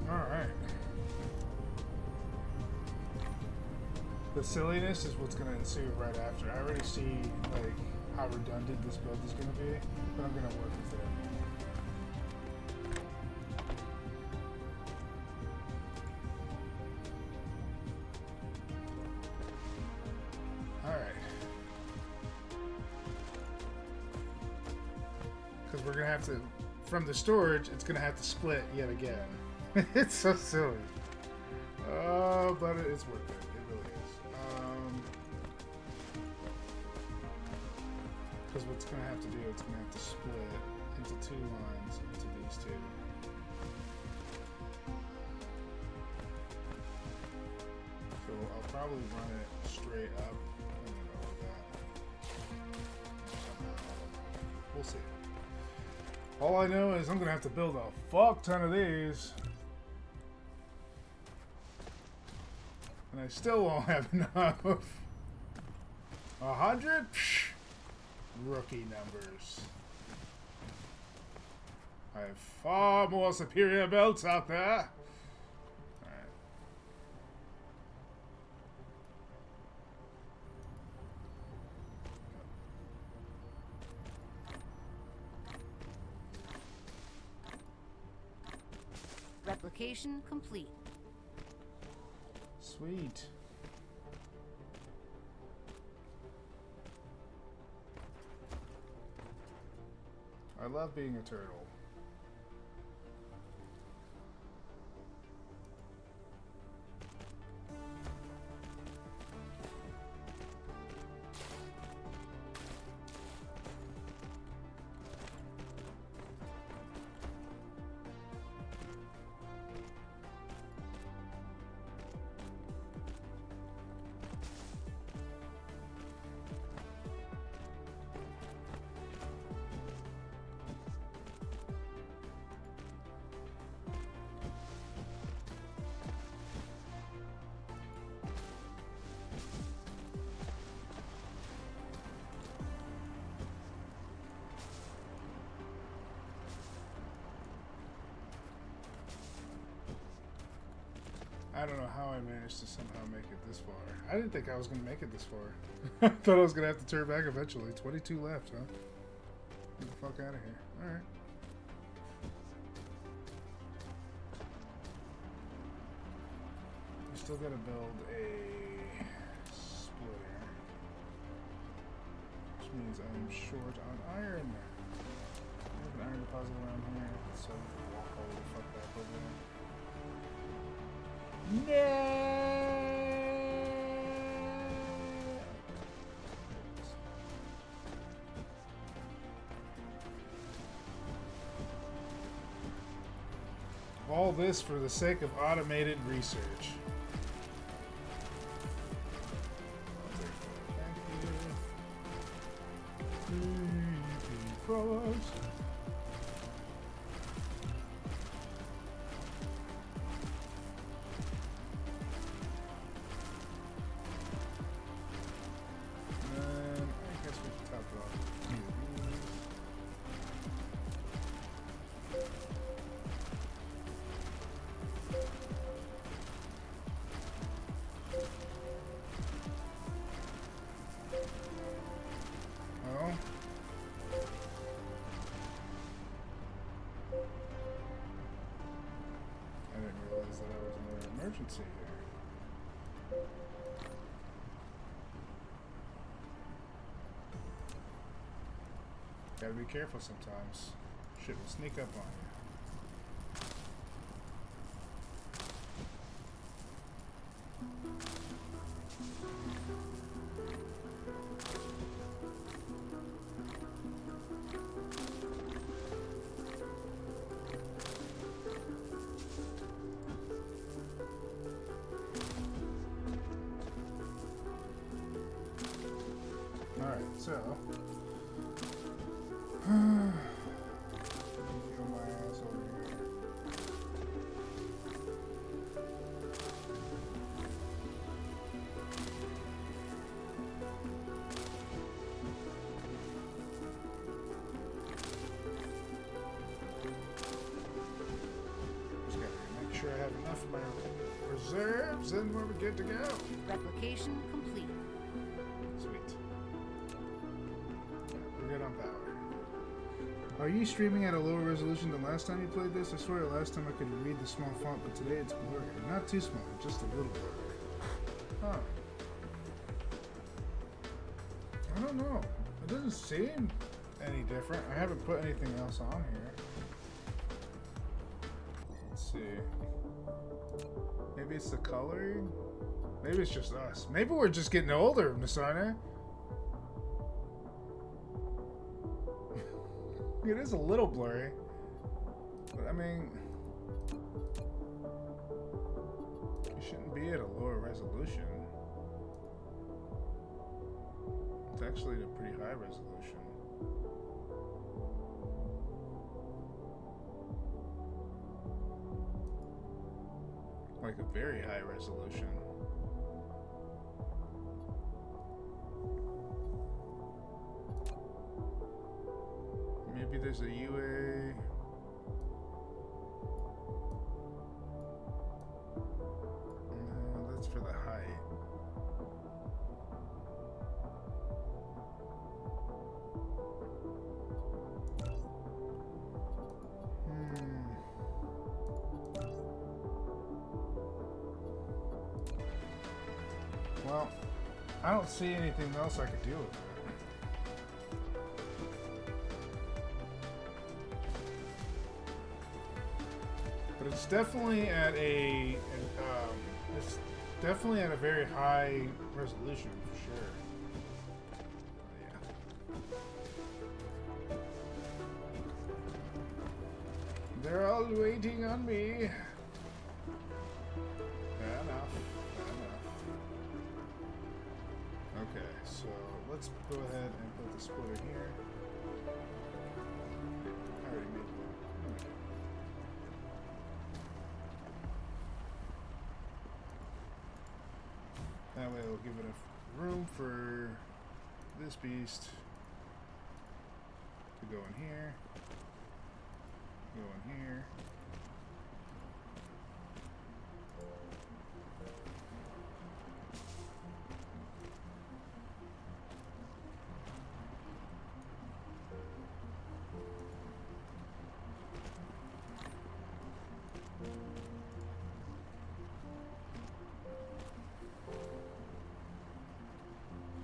Alright. The silliness is what's going to ensue right after. I already see, like, how redundant this build is going to be, but I'm going to work with it. Alright. Because we're going to have to, from the storage, it's going to have to split yet again. It's so silly. But it's worth it. It really is. Because what's going to have to do, it's going to have to split into two lines into these two. So I'll probably run it straight up. I don't know about that. We'll see. All I know is I'm going to have to build a fuck ton of these. And I still won't have enough. 100? Rookie numbers. I have far more superior belts out there. Alright. Replication complete. Sweet. I love being a turtle. I don't know how I managed to somehow make it this far. I didn't think I was going to make it this far. I thought I was going to have to turn back eventually. 22 left, huh? Get the fuck out of here. Alright. We still got to build a splitter. Which means I'm short on iron. I have an iron deposit around here, so I'll walk all the fuck back over there. No! All this for the sake of automated research. Let's see here. Gotta be careful sometimes. Shit will sneak up on you. Alright, so feel my ass over here. Just gotta make sure I have enough of my reserves and we're good to go. Replication complete. Sweet. We're good on power. Are you streaming at a lower resolution than last time you played this? I swear last time I could read the small font, but today it's blurry. Not too small, just a little blurry. Huh. I don't know. It doesn't seem any different. I haven't put anything else on here. Let's see. Maybe it's the coloring? Maybe it's just us. Maybe we're just getting older, Nasarne. It is a little blurry, but I mean, you shouldn't be at a lower resolution. It's actually a pretty high resolution. Like a very high resolution. Maybe there's a UA. No, that's for the height. Well, I don't see anything else I could do with it. But it's definitely at a very high resolution for sure. Yeah. They're all waiting on me. Fair enough. Okay, so let's go ahead and put the splitter here. I already made one. That way it'll give enough room for this beast to go in here, go in here.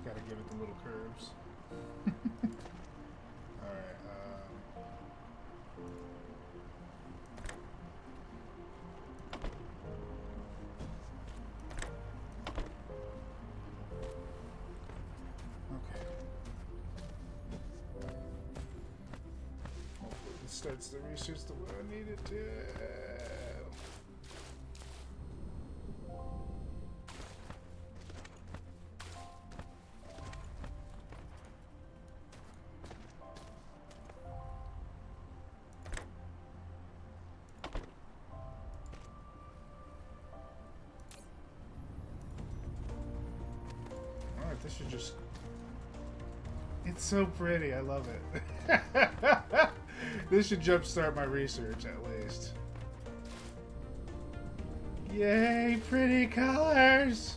Gotta give it the little curves. Alright, okay. Hopefully this starts the research the way I need it to. This should just... It's so pretty. I love it. This should jumpstart my research, at least. Yay, pretty colors!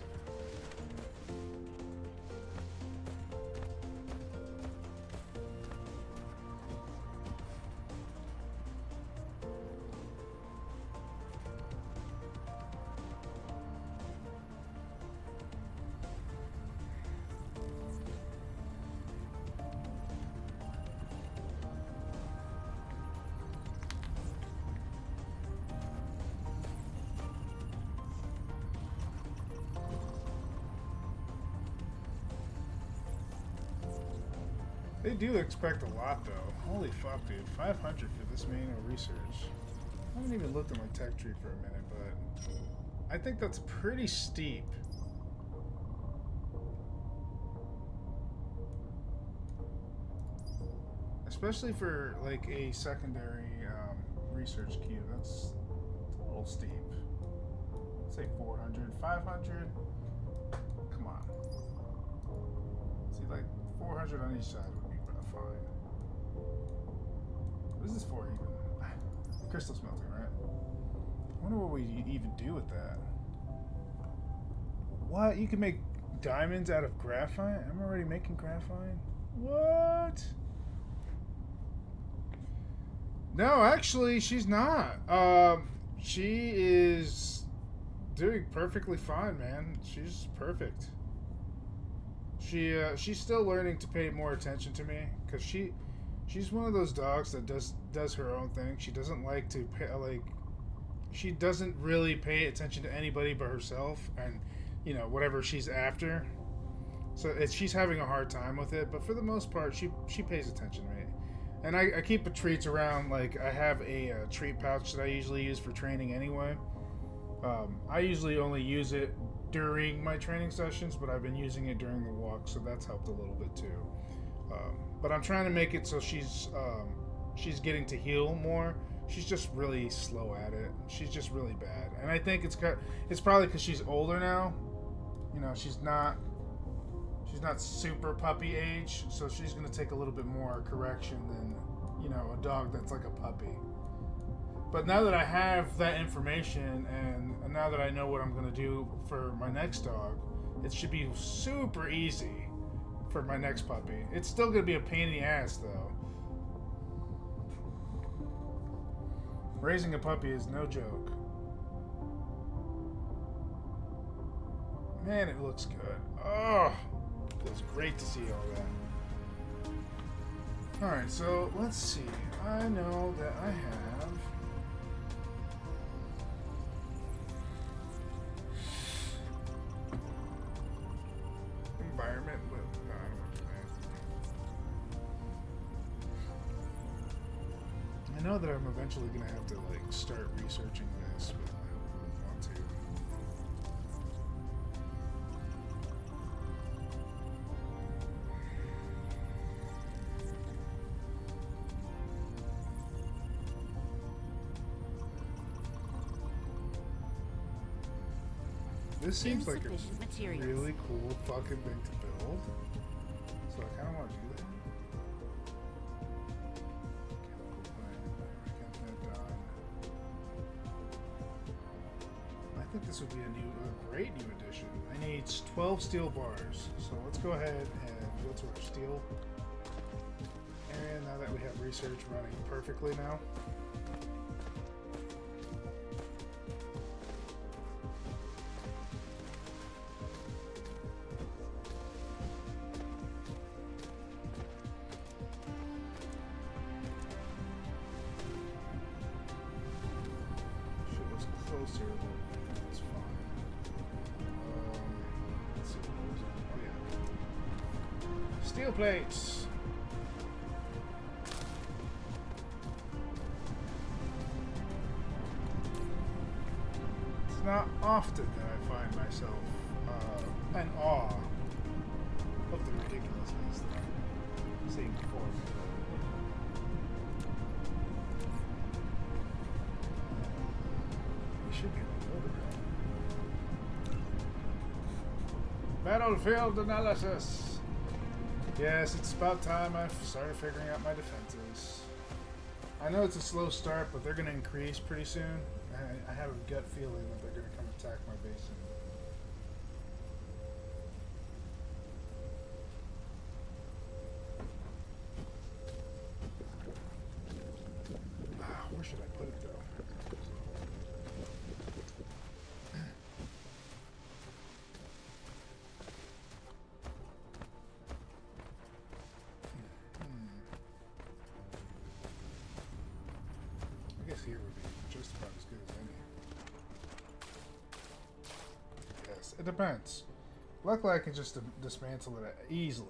They do expect a lot, though. Holy fuck, dude. 500 for this manual research. I haven't even looked at my tech tree for a minute, but I think that's pretty steep. Especially for, like, a secondary research queue. That's a little steep. Let's say 400, 500. Come on. See, like, 400 on each side would be fine. What is this for, even? Crystal smelting, right? I wonder what we even do with that. What? You can make diamonds out of graphite? I'm already making graphite? What? No, actually, she's not. She is doing perfectly fine, man. She's perfect. She's still learning to pay more attention to me because she's one of those dogs that does her own thing. She doesn't like to pay, she doesn't really pay attention to anybody but herself and whatever she's after. So she's having a hard time with it, but for the most part, she pays attention to me. And I keep the treats around. Like, I have a treat pouch that I usually use for training anyway. I usually only use it during my training sessions, but I've been using it during the walk, so that's helped a little bit too. But I'm trying to make it so she's getting to heal more. She's just really slow at it. She's just really bad, and I think it's probably because she's older now. She's not super puppy age, so she's going to take a little bit more correction than, a dog that's like a puppy. But now that I have that information and now that I know what I'm going to do for my next dog, it should be super easy for my next puppy. It's still going to be a pain in the ass, though. Raising a puppy is no joke. Man, it looks good. Oh! Feels great to see all that. Alright, so let's see. I know that I have environment with no, I don't want to do that. I know that I'm eventually gonna have to start researching this, but I don't really want to. This seems like a really cool fucking thing to build. So I kind of want to do that. I think this would be a great new addition. I need 12 steel bars. So let's go ahead and go to our steel. And now that we have research running perfectly now. Closer, but that's fine. Let's see what goes on. Oh yeah. Steel plates. It's not often that I find myself in awe of the ridiculousness that I'm seeing before me. Should be able to build it. Battlefield analysis. Yes, it's about time I started figuring out my defenses. I know it's a slow start, but they're going to increase pretty soon. I have a gut feeling that they're going to come attack my basin. Where should I put it, though? I guess here would be just about as good as any. Yes, it depends. Luckily, I can just dismantle it easily.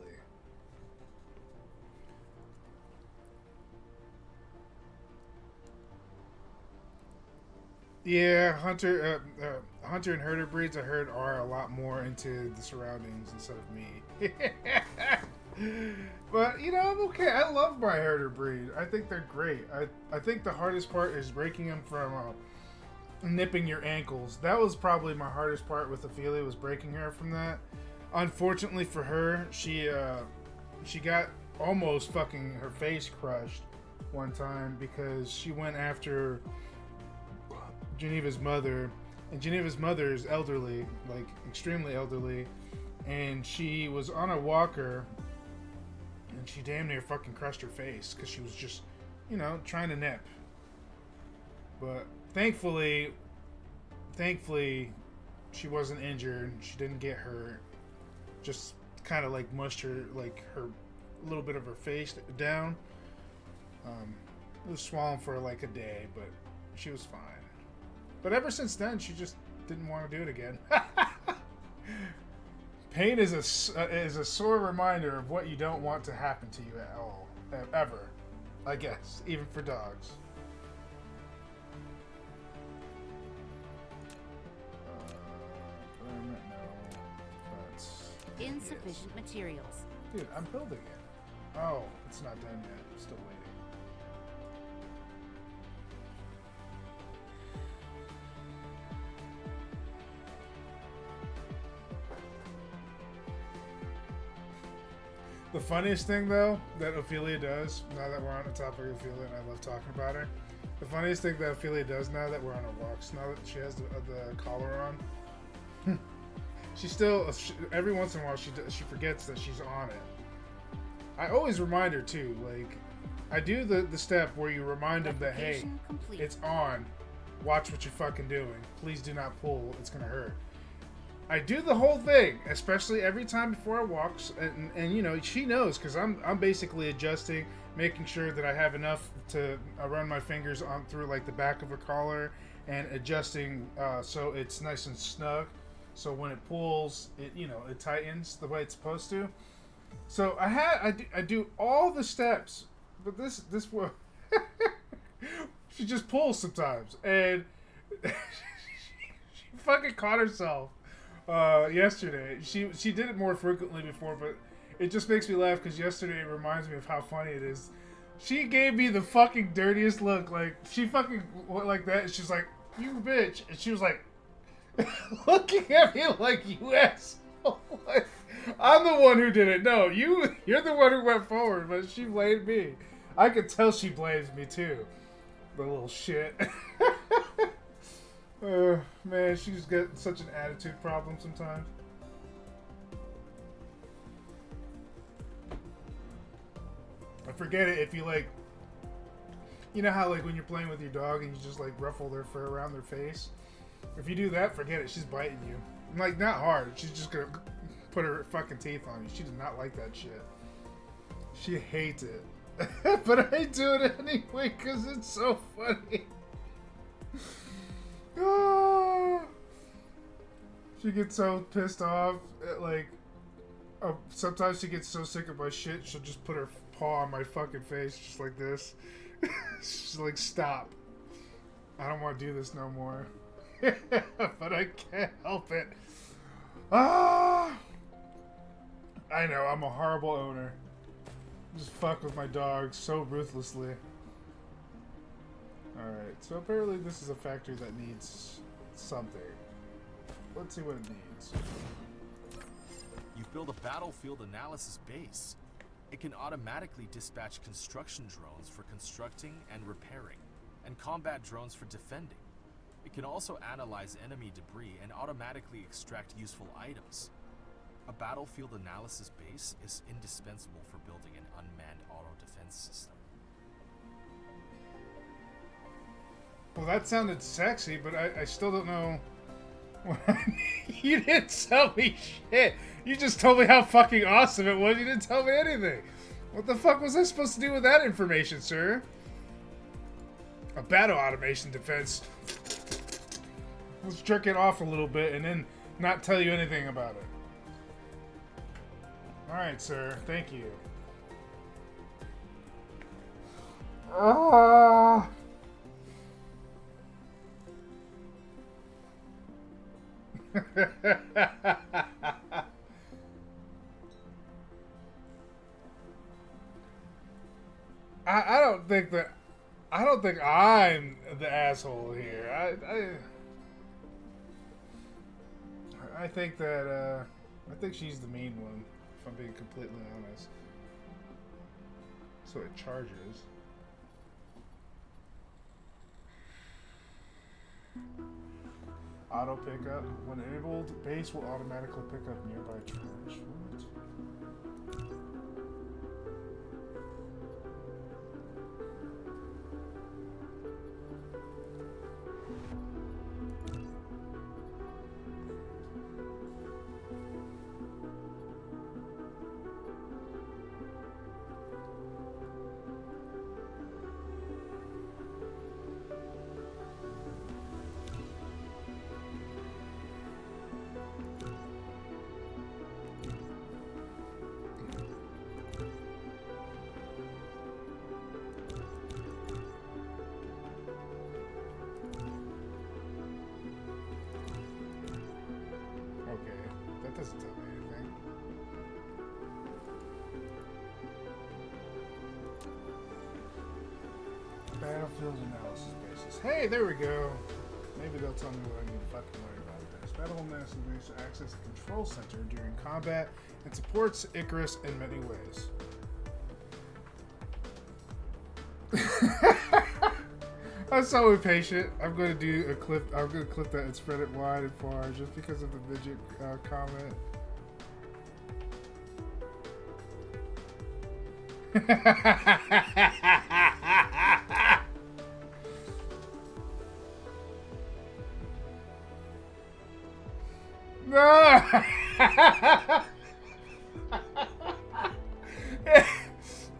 Yeah, Hunter and herder breeds I heard are a lot more into the surroundings instead of me. But you know, I'm okay. I love my herder breed. I think they're great. I think the hardest part is breaking them from nipping your ankles. That was probably my hardest part with Ophelia, was breaking her from that. Unfortunately for her, she got almost fucking her face crushed one time because she went after Geneva's mother, and Geneva's mother is elderly, like extremely elderly, and she was on a walker, and she damn near fucking crushed her face because she was just, you know, trying to nip. But thankfully, she wasn't injured. She didn't get hurt. Just kind of like mushed her, like her, a little bit of her face down. It was swollen for like a day, but she was fine. But ever since then, she just didn't want to do it again. Pain is a sore reminder of what you don't want to happen to you at all, ever. I guess, even for dogs. Insufficient materials. Dude, I'm building it. Oh, it's not done yet. I'm still waiting. The funniest thing, though, that Ophelia does, now that we're on the topic of Ophelia and I love talking about her, the funniest thing that Ophelia does now that we're on her walks, now that she has the collar on, she still, every once in a while, she forgets that she's on it. I always remind her, too. Like, I do the step where you remind them that, hey, Complete. it's on. Watch what you're fucking doing. Please do not pull. It's going to hurt. I do the whole thing, especially every time before I walks, and you know, she knows, because I'm basically adjusting, making sure that I have enough to run my fingers on through like the back of her collar and adjusting so it's nice and snug. So when it pulls, it tightens the way it's supposed to. So I do all the steps, but this will she just pulls sometimes, and she fucking caught herself yesterday. She did it more frequently before, but it just makes me laugh because yesterday it reminds me of how funny it is. She gave me the fucking dirtiest look. Like, she fucking went like that, and she's like, "You bitch," and she was like looking at me like, "You asshole." Like, I'm the one who did it. No, you're the one who went forward, but she blamed me. I could tell she blames me too. The little shit. Man, she's got such an attitude problem sometimes. I forget it if you like, you know how like when you're playing with your dog and you just like ruffle their fur around their face? If you do that, forget it. She's biting you. Like, not hard. She's just gonna put her fucking teeth on you. She does not like that shit. She hates it. But I do it anyway because it's so funny. She gets so pissed off at, like, sometimes she gets so sick of my shit, she'll just put her paw on my fucking face just like this. She's like, "Stop. I don't want to do this no more." But I can't help it. I know, I'm a horrible owner. Just fuck with my dog so ruthlessly. Alright, so apparently this is a factory that needs something. Let's see what it needs. You've built a battlefield analysis base. It can automatically dispatch construction drones for constructing and repairing, and combat drones for defending. It can also analyze enemy debris and automatically extract useful items. A battlefield analysis base is indispensable for building an unmanned auto-defense system. Well, that sounded sexy, but I still don't know what I need. You didn't tell me shit. You just told me how fucking awesome it was. You didn't tell me anything. What the fuck was I supposed to do with that information, sir? A battle automation defense. Let's jerk it off a little bit and then not tell you anything about it. Alright, sir. Thank you. I don't think that. I don't think I'm the asshole here. I think that I think she's the mean one. If I'm being completely honest. So it charges. Auto pickup. When enabled, base will automatically pick up nearby trash. What? That doesn't tell me anything. Battlefield analysis basis. Hey, there we go. Maybe they'll tell me what I need to fucking learn about this. Battle analysis basis access the control center during combat and supports Icarus in many ways. I'm so impatient. I'm going to do a clip. I'm going to clip that and spread it wide and far just because of the midget comment. No!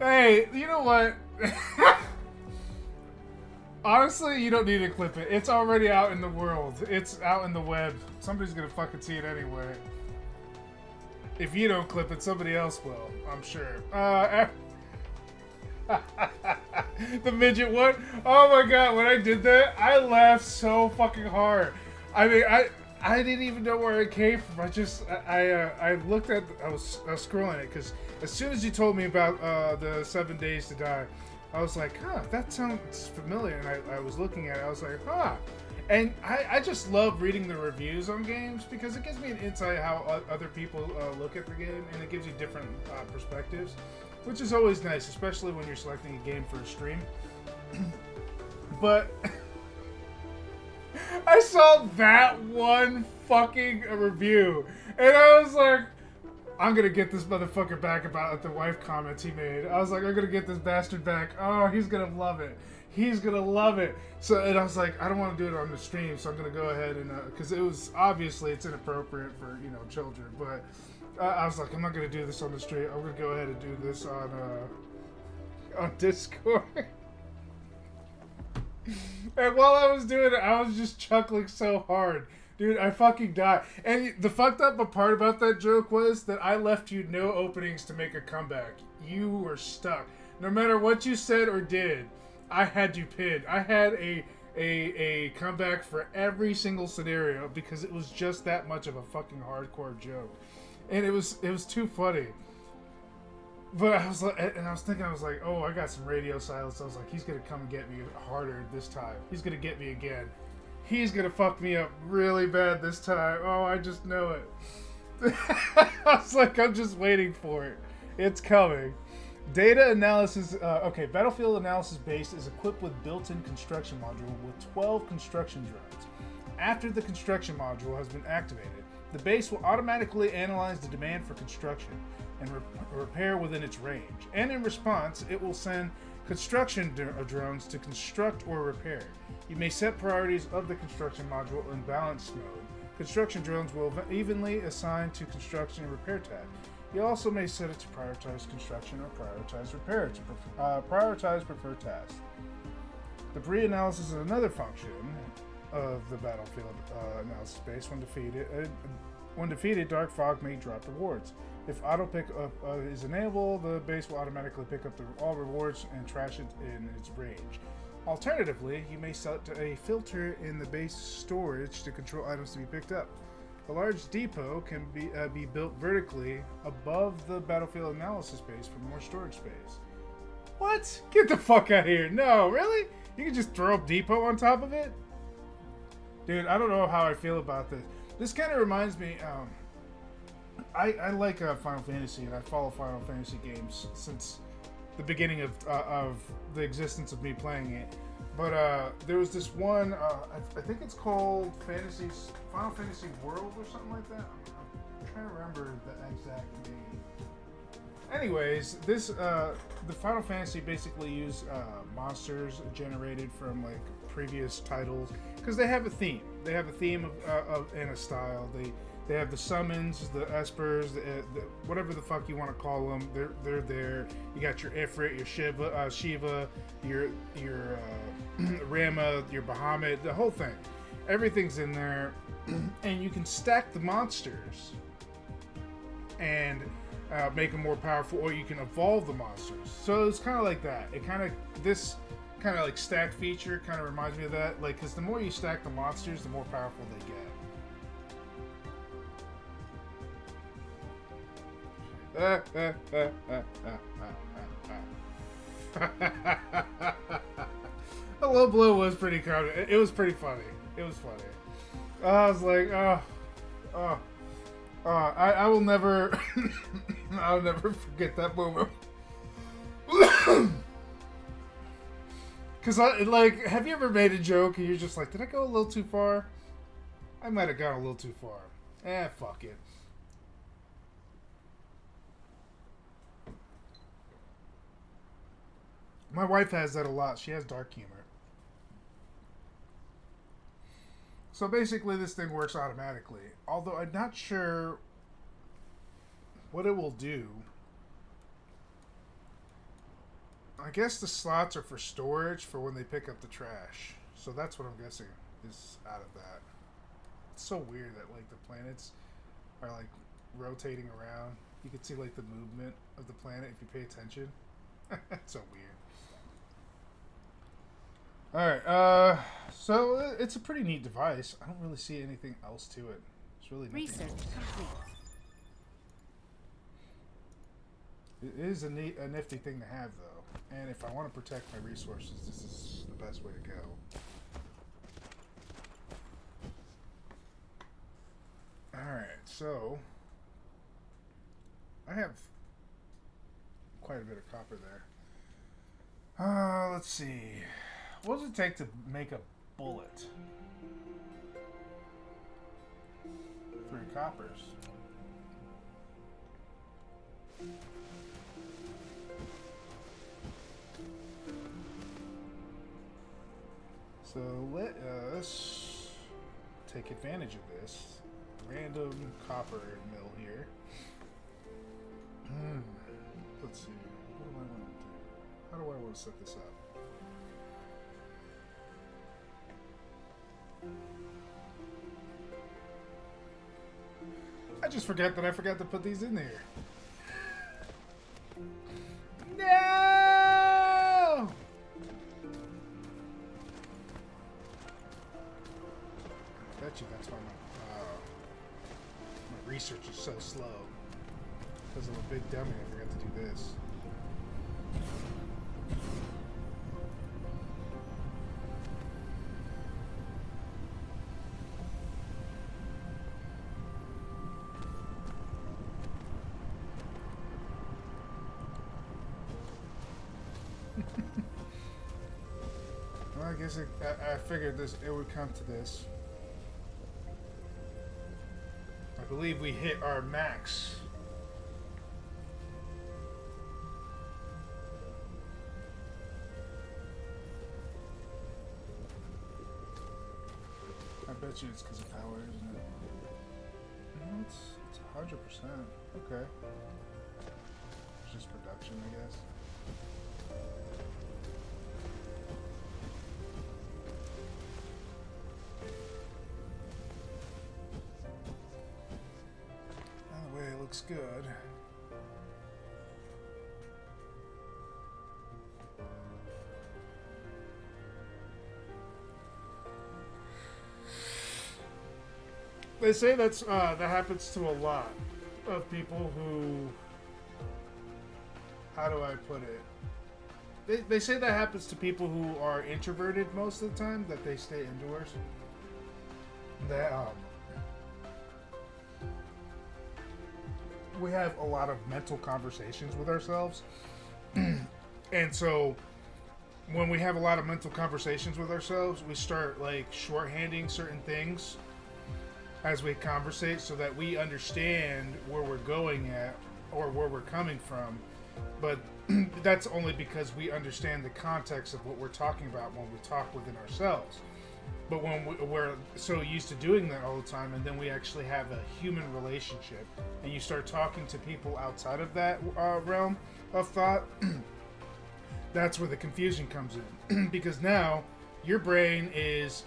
Hey, you know what? Honestly, you don't need to clip it. It's already out in the world. It's out in the web. Somebody's gonna fucking see it anyway. If you don't clip it, somebody else will. I'm sure. The midget one? Oh my god, when I did that, I laughed so fucking hard. I mean, I didn't even know where it came from. I looked at, I was scrolling it, because as soon as you told me about the 7 Days to Die, I was like, huh, that sounds familiar. And I was looking at it, I was like, huh. And I just love reading the reviews on games because it gives me an insight how other people look at the game, and it gives you different perspectives, which is always nice, especially when you're selecting a game for a stream. But I saw that one fucking review, and I was like, I'm gonna get this motherfucker back about the wife comments he made. I was like, I'm gonna get this bastard back. Oh, he's gonna love it. He's gonna love it. So, and I was like, I don't want to do it on the stream, so I'm gonna go ahead and, because it was, obviously, it's inappropriate for, you know, children, but I was like, I'm not gonna do this on the stream. I'm gonna go ahead and do this on Discord. And while I was doing it, I was just chuckling so hard. Dude, I fucking died. And the fucked up part about that joke was that I left you no openings to make a comeback. You were stuck. No matter what you said or did, I had you pinned. I had a comeback for every single scenario because it was just that much of a fucking hardcore joke. And it was too funny. But I was like, and I was thinking, I was like, oh, I got some radio silence. I was like, he's gonna come and get me harder this time. He's gonna get me again. He's gonna fuck me up really bad this time. Oh, I just know it. I was like, I'm just waiting for it. It's coming. Data analysis. Okay, Battlefield Analysis Base is equipped with built-in construction module with 12 construction drones. After the construction module has been activated, the base will automatically analyze the demand for construction and repair within its range. And in response, it will send construction drones to construct or repair. You may set priorities of the construction module in balanced mode. Construction drones will evenly assign to construction and repair tasks. You also may set it to prioritize construction or prioritize repair to prioritize preferred tasks. Debris analysis is another function of the Battlefield analysis base. When defeated, Dark Fog may drop rewards. If auto pickup is enabled, the base will automatically pick up all rewards and trash it in its range. Alternatively, you may set a filter in the base storage to control items to be picked up. A large depot can be built vertically above the battlefield analysis base for more storage space. What? Get the fuck out of here. No, really? You can just throw a depot on top of it? Dude, I don't know how I feel about this. This kind of reminds me, I like Final Fantasy, and I follow Final Fantasy games since the beginning of the existence of me playing it. But there was this one, I think it's called Final Fantasy World or something like that. I'm trying to remember the exact name. Anyways, the Final Fantasy basically use monsters generated from like previous titles because they have a theme. They have a theme of and a style. They have the summons, the espers, the whatever the fuck you want to call them. They're there. You got your Ifrit, your Shiva, your Rama, your Bahamut, the whole thing. Everything's in there, and you can stack the monsters and make them more powerful, or you can evolve the monsters. So it's kind of like that. This kind of like stack feature kind of reminds me of that. Like, because the more you stack the monsters, the more powerful they get. The low blow was pretty crowded. It was pretty funny. It was funny. I was like, I will never, I'll never forget that moment. Cause have you ever made a joke and you're just like, did I go a little too far? I might have gone a little too far. Fuck it. My wife has that a lot. She has dark humor. So basically this thing works automatically. Although I'm not sure what it will do. I guess the slots are for storage for when they pick up the trash. So that's what I'm guessing is out of that. It's so weird that like the planets are like rotating around. You can see like the movement of the planet if you pay attention. It's so weird. Alright, so it's a pretty neat device. I don't really see anything else to it. It's really nothing Research else. complete. It is a nifty thing to have, though. And if I want to protect my resources, this is the best way to go. Alright, so I have quite a bit of copper there. Let's see. What does it take to make a bullet? 3 coppers. So let us take advantage of this random copper mill here. Let's see. What do I want to do? How do I want to set this up? I just forgot that I forgot to put these in there. No! I bet you that's why my research is so slow. Because I'm a big dummy, I forgot to do this. Well, I guess I figured it would come to this. I believe we hit our max. I bet you it's because of power, isn't it? No, it's 100%. Okay. It's just production, I guess. By the way, it looks good. They say that happens to a lot of people who. How do I put it? They say that happens to people who are introverted most of the time, that they stay indoors. That we have a lot of mental conversations with ourselves. And so when we have a lot of mental conversations with ourselves, we start like shorthanding certain things as we conversate so that we understand where we're going at or where we're coming from. But that's only because we understand the context of what we're talking about when we talk within ourselves. But when we're so used to doing that all the time, and then we actually have a human relationship, and you start talking to people outside of that realm of thought, that's where the confusion comes in. Because now your brain is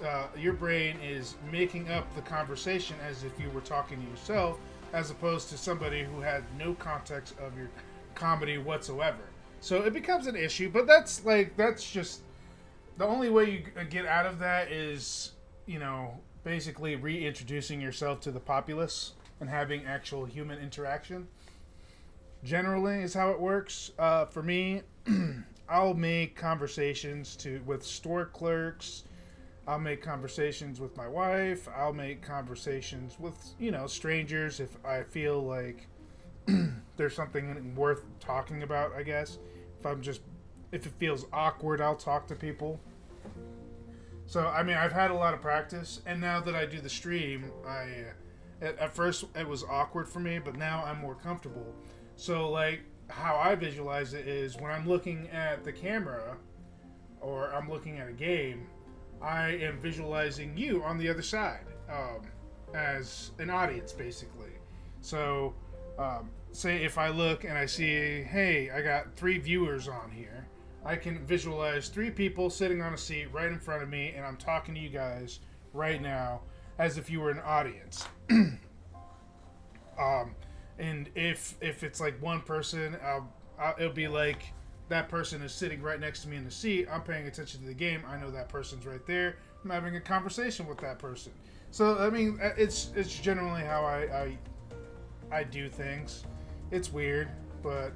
making up the conversation as if you were talking to yourself, as opposed to somebody who had no context of your comedy whatsoever. So it becomes an issue, but that's just the only way you get out of that is, basically reintroducing yourself to the populace and having actual human interaction. Generally is how it works. For me, I'll make conversations with store clerks. I'll make conversations with my wife. I'll make conversations with, strangers if I feel like there's something worth talking about, I guess. If it feels awkward, I'll talk to people. So, I've had a lot of practice, and now that I do the stream, at first it was awkward for me, but now I'm more comfortable. So, like, how I visualize it is when I'm looking at the camera, or I'm looking at a game, I am visualizing you on the other side, as an audience, basically. So, say if I look and I see, hey, I got 3 viewers on here, I can visualize 3 people sitting on a seat right in front of me, and I'm talking to you guys right now as if you were an audience. And if it's like one person, it'll be like that person is sitting right next to me in the seat. I'm paying attention to the game. I know that person's right there. I'm having a conversation with that person. So it's generally how I do things. It's weird, but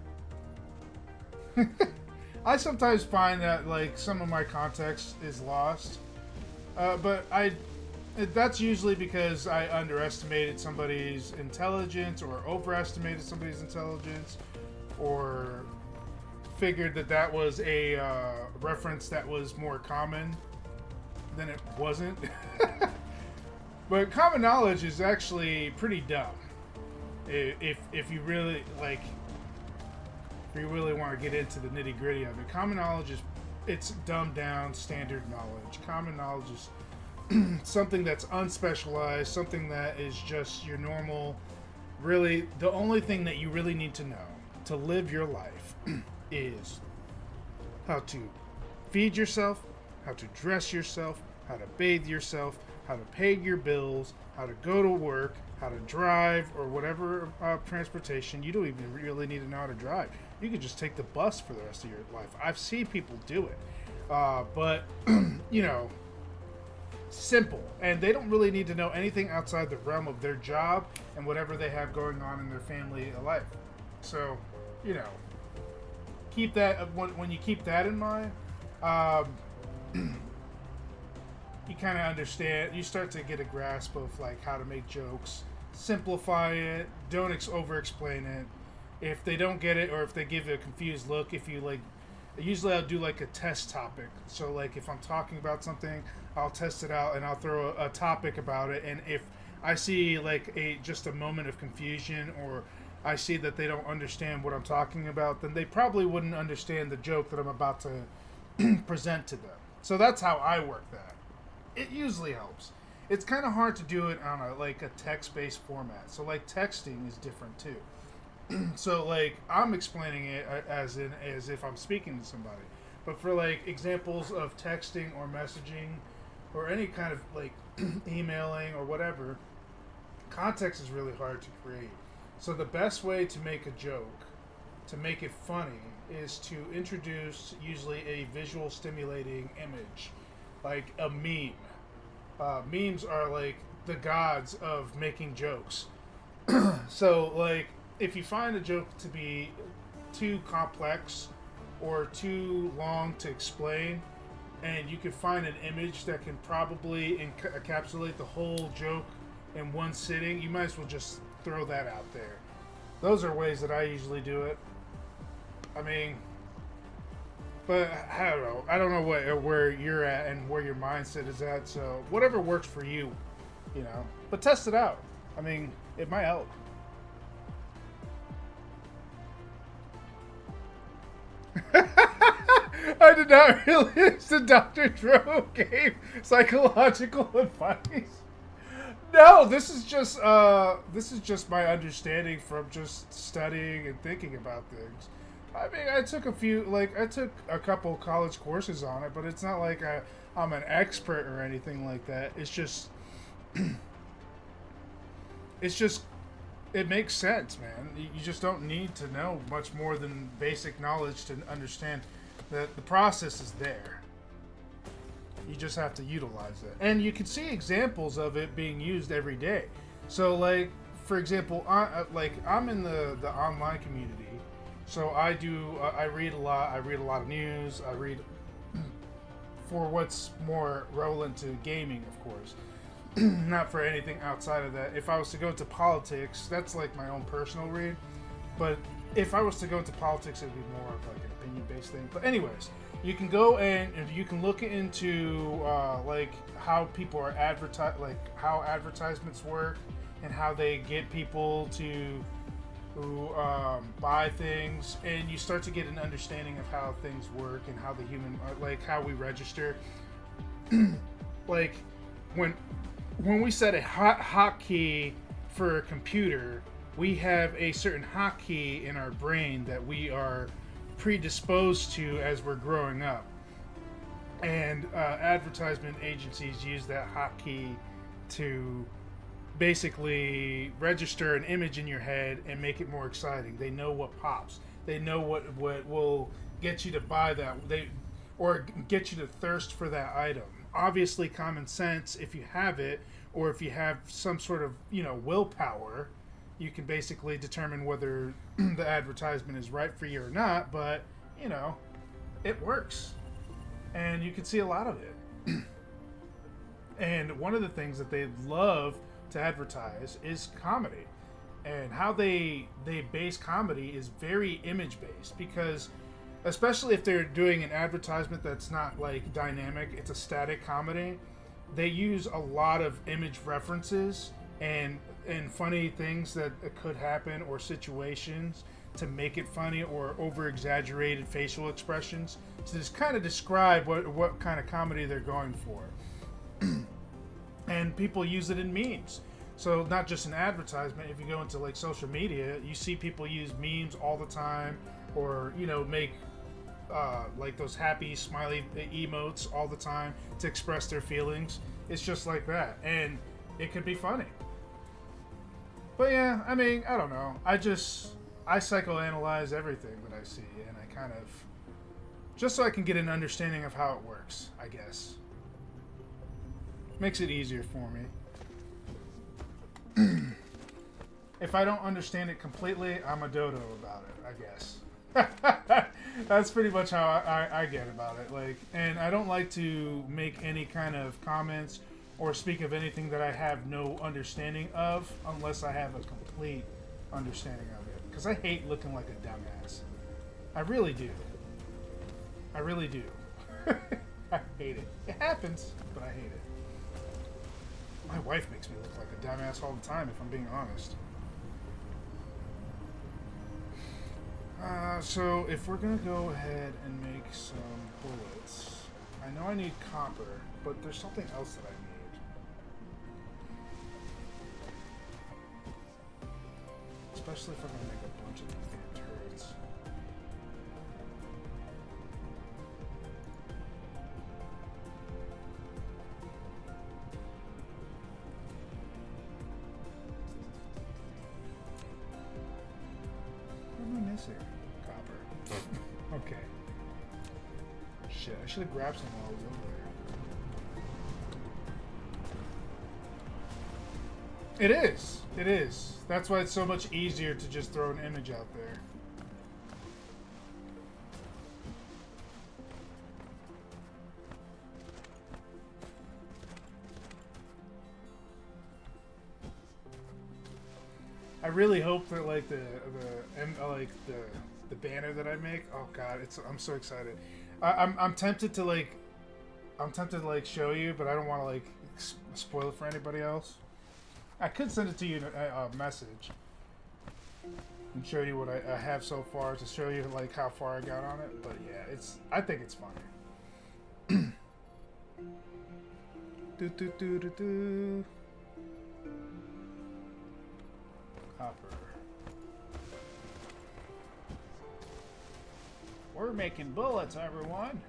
I sometimes find that like some of my context is lost. But that's usually because I underestimated somebody's intelligence or overestimated somebody's intelligence, or figured that was a reference that was more common than it wasn't. But common knowledge is actually pretty dumb. If you really want to get into the nitty gritty of it, common knowledge it's dumbed down standard knowledge. Common knowledge is something that's unspecialized, something that is just your normal. Really, the only thing that you really need to know to live your life is how to feed yourself, how to dress yourself, how to bathe yourself, how to pay your bills, how to go to work, how to drive, or whatever transportation. You don't even really need to know how to drive. You can just take the bus for the rest of your life. I've seen people do it. But, simple. And they don't really need to know anything outside the realm of their job and whatever they have going on in their family life. So, keep that, when you keep that in mind, you kind of understand, you start to get a grasp of like how to make jokes, simplify it, don't over explain it. If they don't get it, or if they give you a confused look, usually I'll do like a test topic. So like if I'm talking about something, I'll test it out and I'll throw a topic about it. And if I see like just a moment of confusion, or I see that they don't understand what I'm talking about, then they probably wouldn't understand the joke that I'm about to present to them. So that's how I work that. It usually helps. It's kind of hard to do it on a text-based format. So like texting is different too. So like I'm explaining it as if I'm speaking to somebody. But for like examples of texting or messaging or any kind of like emailing or whatever, context is really hard to create. So the best way to make a joke, to make it funny, is to introduce usually a visual stimulating image, like a meme. Memes are like the gods of making jokes. So, like, if you find a joke to be too complex or too long to explain, and you can find an image that can probably encapsulate the whole joke in one sitting, you might as well just throw that out there. Those are ways that I usually do it. I mean, but I don't know. I don't know where you're at and where your mindset is at. So whatever works for you, you know. But test it out. I mean, it might help. I did not realize the Dr. Dro gave psychological advice. No, this is just my understanding from just studying and thinking about things. I mean, I took a couple college courses on it, but it's not like I'm an expert or anything like that. It's just it makes sense, man. You just don't need to know much more than basic knowledge to understand that the process is there. You just have to utilize it. And you can see examples of it being used every day. So, like, for example, I'm in the online community. So I read a lot. I read a lot of news. I read for what's more relevant to gaming, of course. Not for anything outside of that. If I was to go into politics, that's like my own personal read. But if I was to go into politics, it'd be more of like an opinion-based thing. But anyways, you can go and you can look into like how people are like how advertisements work and how they get people to buy things, and you start to get an understanding of how things work and how the human, like how we register. Like when we set a hotkey for a computer, we have a certain hotkey in our brain that we are predisposed to as we're growing up. And advertisement agencies use that hotkey to basically register an image in your head and make it more exciting. They know what pops. They know what will get you to buy that, or get you to thirst for that item. Obviously, common sense, if you have it, or if you have some sort of, willpower, you can basically determine whether the advertisement is right for you or not, but, it works. And you can see a lot of it. And one of the things that they love to advertise is comedy. And how they base comedy is very image-based, because especially if they're doing an advertisement that's not like dynamic, it's a static comedy, they use a lot of image references and funny things that could happen or situations to make it funny, or over-exaggerated facial expressions to just kind of describe what kind of comedy they're going for. And people use it in memes. So not just an advertisement. If you go into like social media, you see people use memes all the time, or make like those happy smiley emotes all the time to express their feelings. It's just like that, and it could be funny. But yeah, I mean, I don't know. I psychoanalyze everything that I see, and I kind of just so I can get an understanding of how it works, I guess. Makes it easier for me. If I don't understand it completely, I'm a dodo about it, I guess. That's pretty much how I get about it. Like, and I don't like to make any kind of comments or speak of anything that I have no understanding of, unless I have a complete understanding of it. Because I hate looking like a dumbass. I really do. I really do. I hate it. It happens, but I hate it. My wife makes me look like a dumbass all the time, if I'm being honest. So if we're gonna go ahead and make some bullets, I know I need copper, but there's something else that I need. Especially if I'm gonna make a bunch of these damn turrets. Copper. Okay. Shit, I should have grabbed some while I was over there. It is. It is. That's why it's so much easier to just throw an image out there. I really hope that like the banner that I make. Oh god, I'm so excited. I'm tempted to like show you, but I don't want to like spoil it for anybody else. I could send it to you in a message and show you what I have so far to show you like how far I got on it. But yeah, I think it's funny. do do do do do. Copper. We're making bullets, everyone.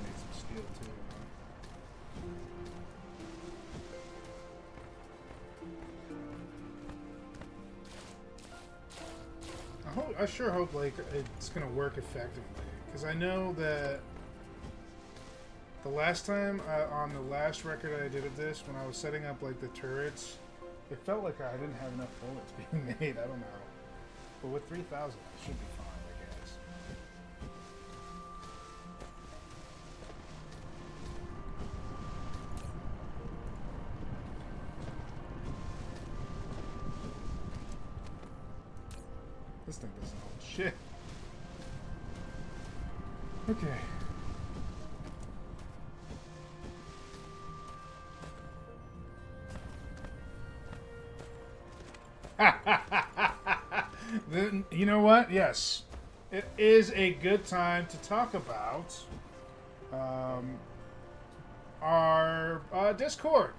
Need some steel too. I sure hope like it's gonna work effectively, because I know that the last time on the last record I did of this, when I was setting up like the turrets, it felt like I didn't have enough bullets being made. I don't know, but with 3,000, I should be fine, I guess. This thing doesn't hold shit. Okay. Then, you know what? Yes. It is a good time to talk about our Discord.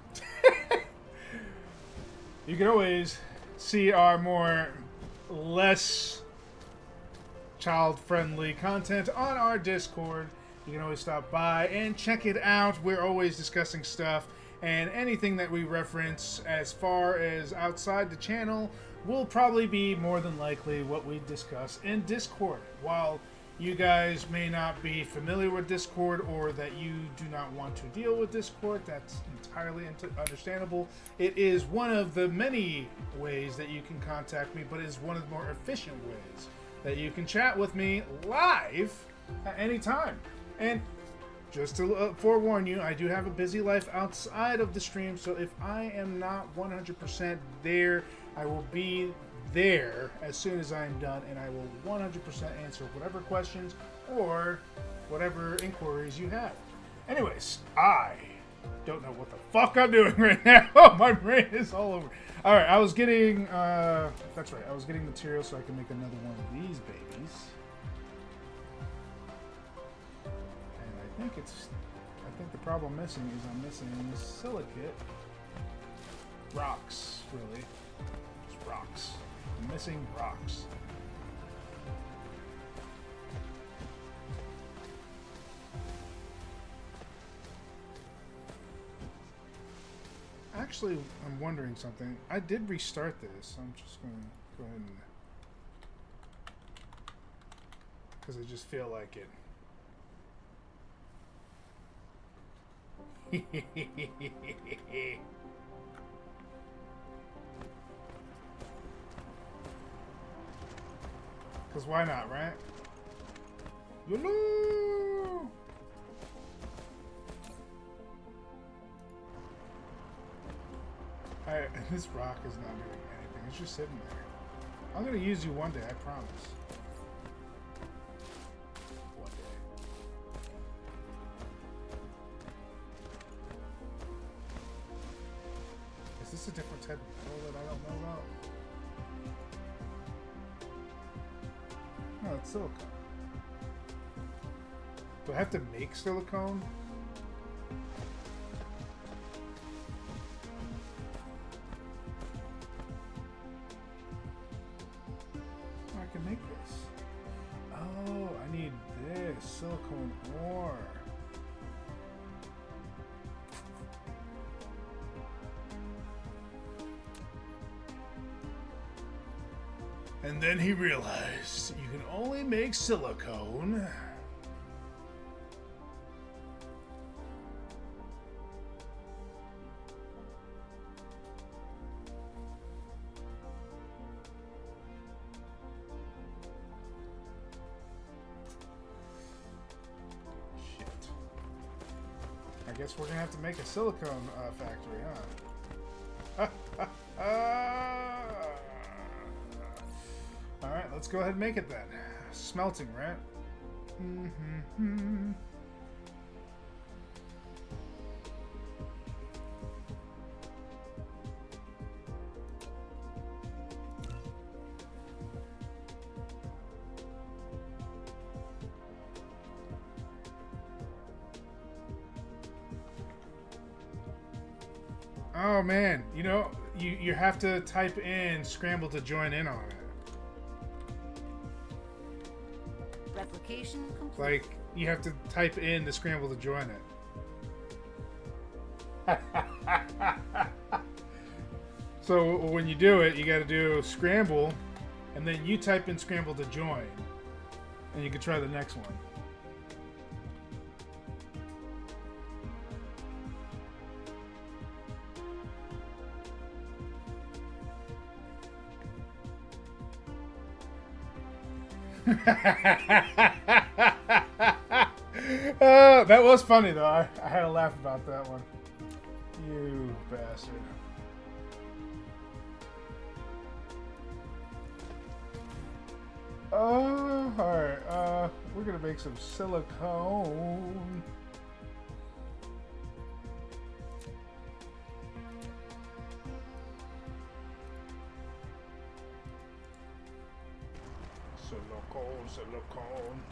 You can always see our less child-friendly content on our Discord. You can always stop by and check it out. We're always discussing stuff, and anything that we reference as far as outside the channel will probably be more than likely what we discuss in Discord. While you guys may not be familiar with Discord, or that you do not want to deal with Discord, that's entirely understandable. It is one of the many ways that you can contact me, but it is one of the more efficient ways that you can chat with me live at any time. And just to forewarn you, I do have a busy life outside of the stream, so if I am not 100% there, I will be there as soon as I'm done, and I will 100% answer whatever questions or whatever inquiries you have. Anyways, I don't know what the fuck I'm doing right now. My brain is all over. Alright, I was getting, that's right, I was getting material so I can make another one of these babies. And I think the problem missing is I'm missing silicate. Rocks, really. Just rocks. I'm missing rocks. Actually, I'm wondering something. I did restart this. I'm just going to go ahead and... because I just feel like it. Because why not, right? YOLO! This rock is not doing anything. It's just sitting there. I'm going to use you one day, I promise. One day. Is this a different type of metal that I don't know about? No, it's silicone. Do I have to make silicone? I can make this. Oh, I need this silicone ore. And then he realized you can only make silicone. I guess we're gonna have to make a silicone factory, huh? Alright, let's go ahead and make it then. Smelting, right? Mm-hmm. Oh man, you know, you have to type in scramble to join in on it. Replication complete. Like, you have to type in the scramble to join it. So when you do it, you got to do scramble, and then you type in scramble to join, and you can try the next one. That was funny though. I had a laugh about that one. You bastard. Alright. We're gonna make some silicone. Silicone.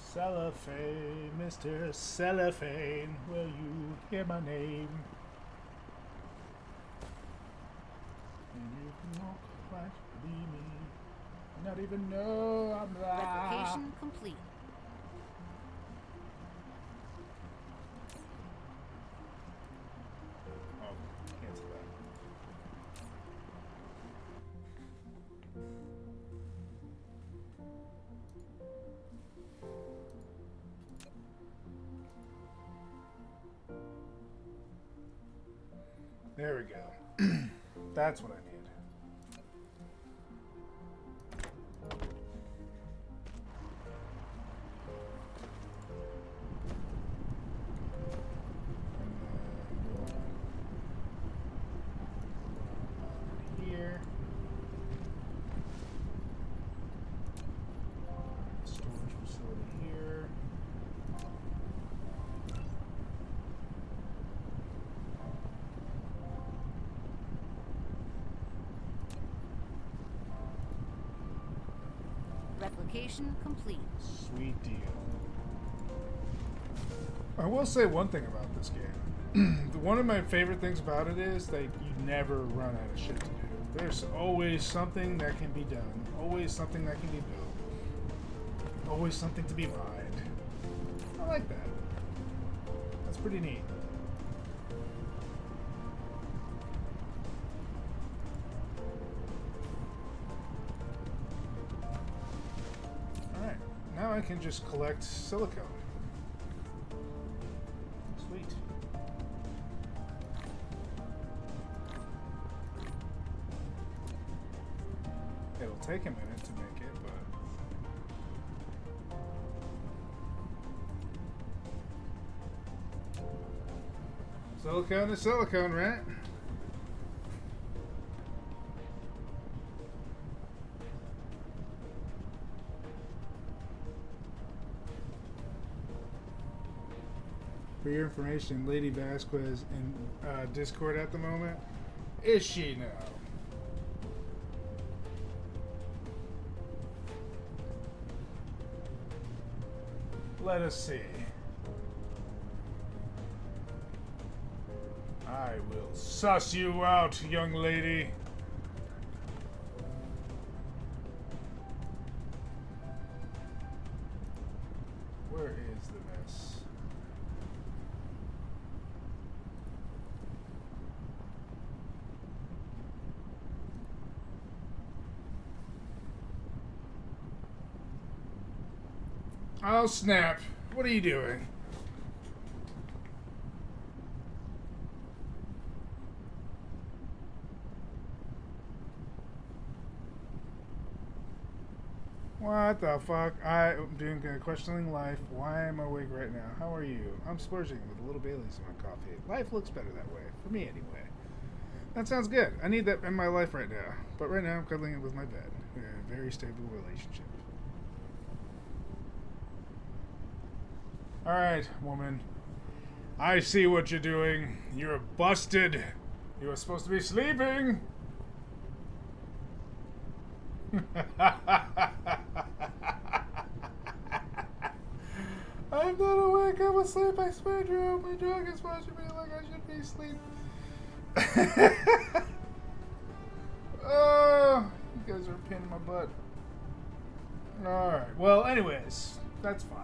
Cellophane, Mr. Cellophane, will you hear my name? And you can walk like me, not even know I'm there. Replication complete. Cancel that. There we go. That's what I need. Here. Storage facility here. Replication complete. Sweet deal. I will say one thing about this game. One of my favorite things about it is that you never run out of shit to do. There's always something that can be done. Always something that can be built. Always something to be mined. I like that. That's pretty neat. Alright, now I can just collect silicone. Sweet. It'll take a minute to make it, but... Silicone is silicone, right? For your information, Lady Vasquez in Discord at the moment. Is she now? Let us see. I will suss you out, young lady. Where is the mess? Oh, snap. What are you doing? What the fuck? I'm doing a questioning life. Why am I awake right now? How are you? I'm splurging with a little Bailey's in my coffee. Life looks better that way. For me, anyway. That sounds good. I need that in my life right now. But right now, I'm cuddling it with my bed. We're in a very stable relationship. Alright, woman. I see what you're doing. You're busted. You were supposed to be sleeping. I'm not awake. I'm asleep. I swear, Drew. My dog is watching me like I should be asleep. Oh, you guys are a pain in my butt. Alright. Well, anyways, that's fine.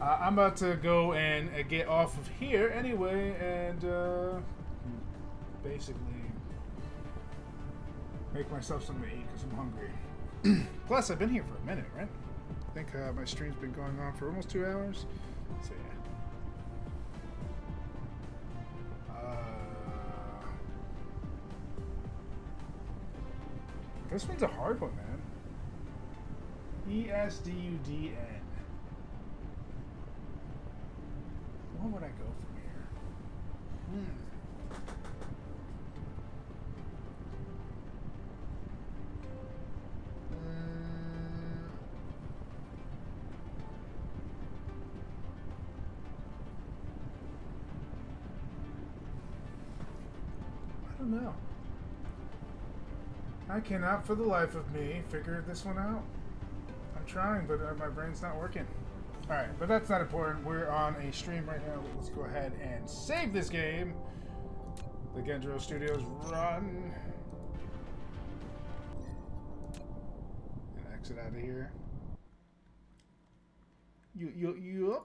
I'm about to go and get off of here anyway and basically make myself something to eat because I'm hungry. Plus, I've been here for a minute, right? I think my stream's been going on for almost 2 hours. So, yeah. This one's a hard one, man. ESDUDN. Where would I go from here? I don't know. I cannot for the life of me figure this one out. I'm trying, but my brain's not working. Alright, but that's not important. We're on a stream right now. Let's go ahead and save this game. The Gen-Dro Studios run. And exit out of here. You.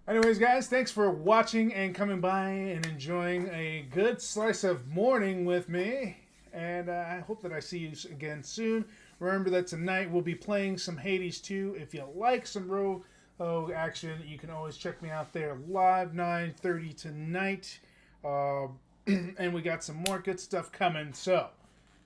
Anyways, guys, thanks for watching and coming by and enjoying a good slice of morning with me. And I hope that I see you again soon. Remember that tonight we'll be playing some Hades 2. If you like some rogue action, you can always check me out there live 9:30 tonight. And we got some more good stuff coming. So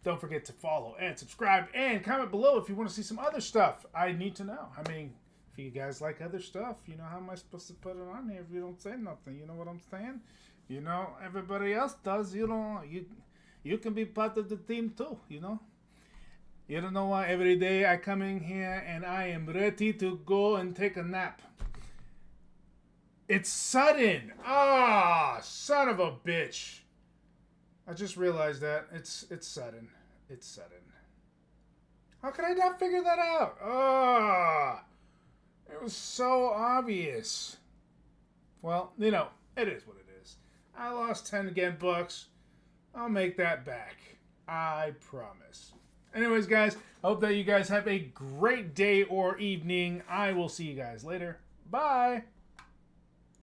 don't forget to follow and subscribe and comment below if you want to see some other stuff. I need to know. I mean, if you guys like other stuff, you know, how am I supposed to put it on here if you don't say nothing? You know what I'm saying? You know, everybody else does. You know, you can be part of the team too, you know? You don't know why every day I come in here and I am ready to go and take a nap. It's sudden. Ah, son of a bitch. I just realized that. It's sudden. It's sudden. How could I not figure that out? Ah, it was so obvious. Well, you know, it is what it is. I lost 10 again bucks. I'll make that back. I promise. Anyways, guys, I hope that you guys have a great day or evening. I will see you guys later. Bye.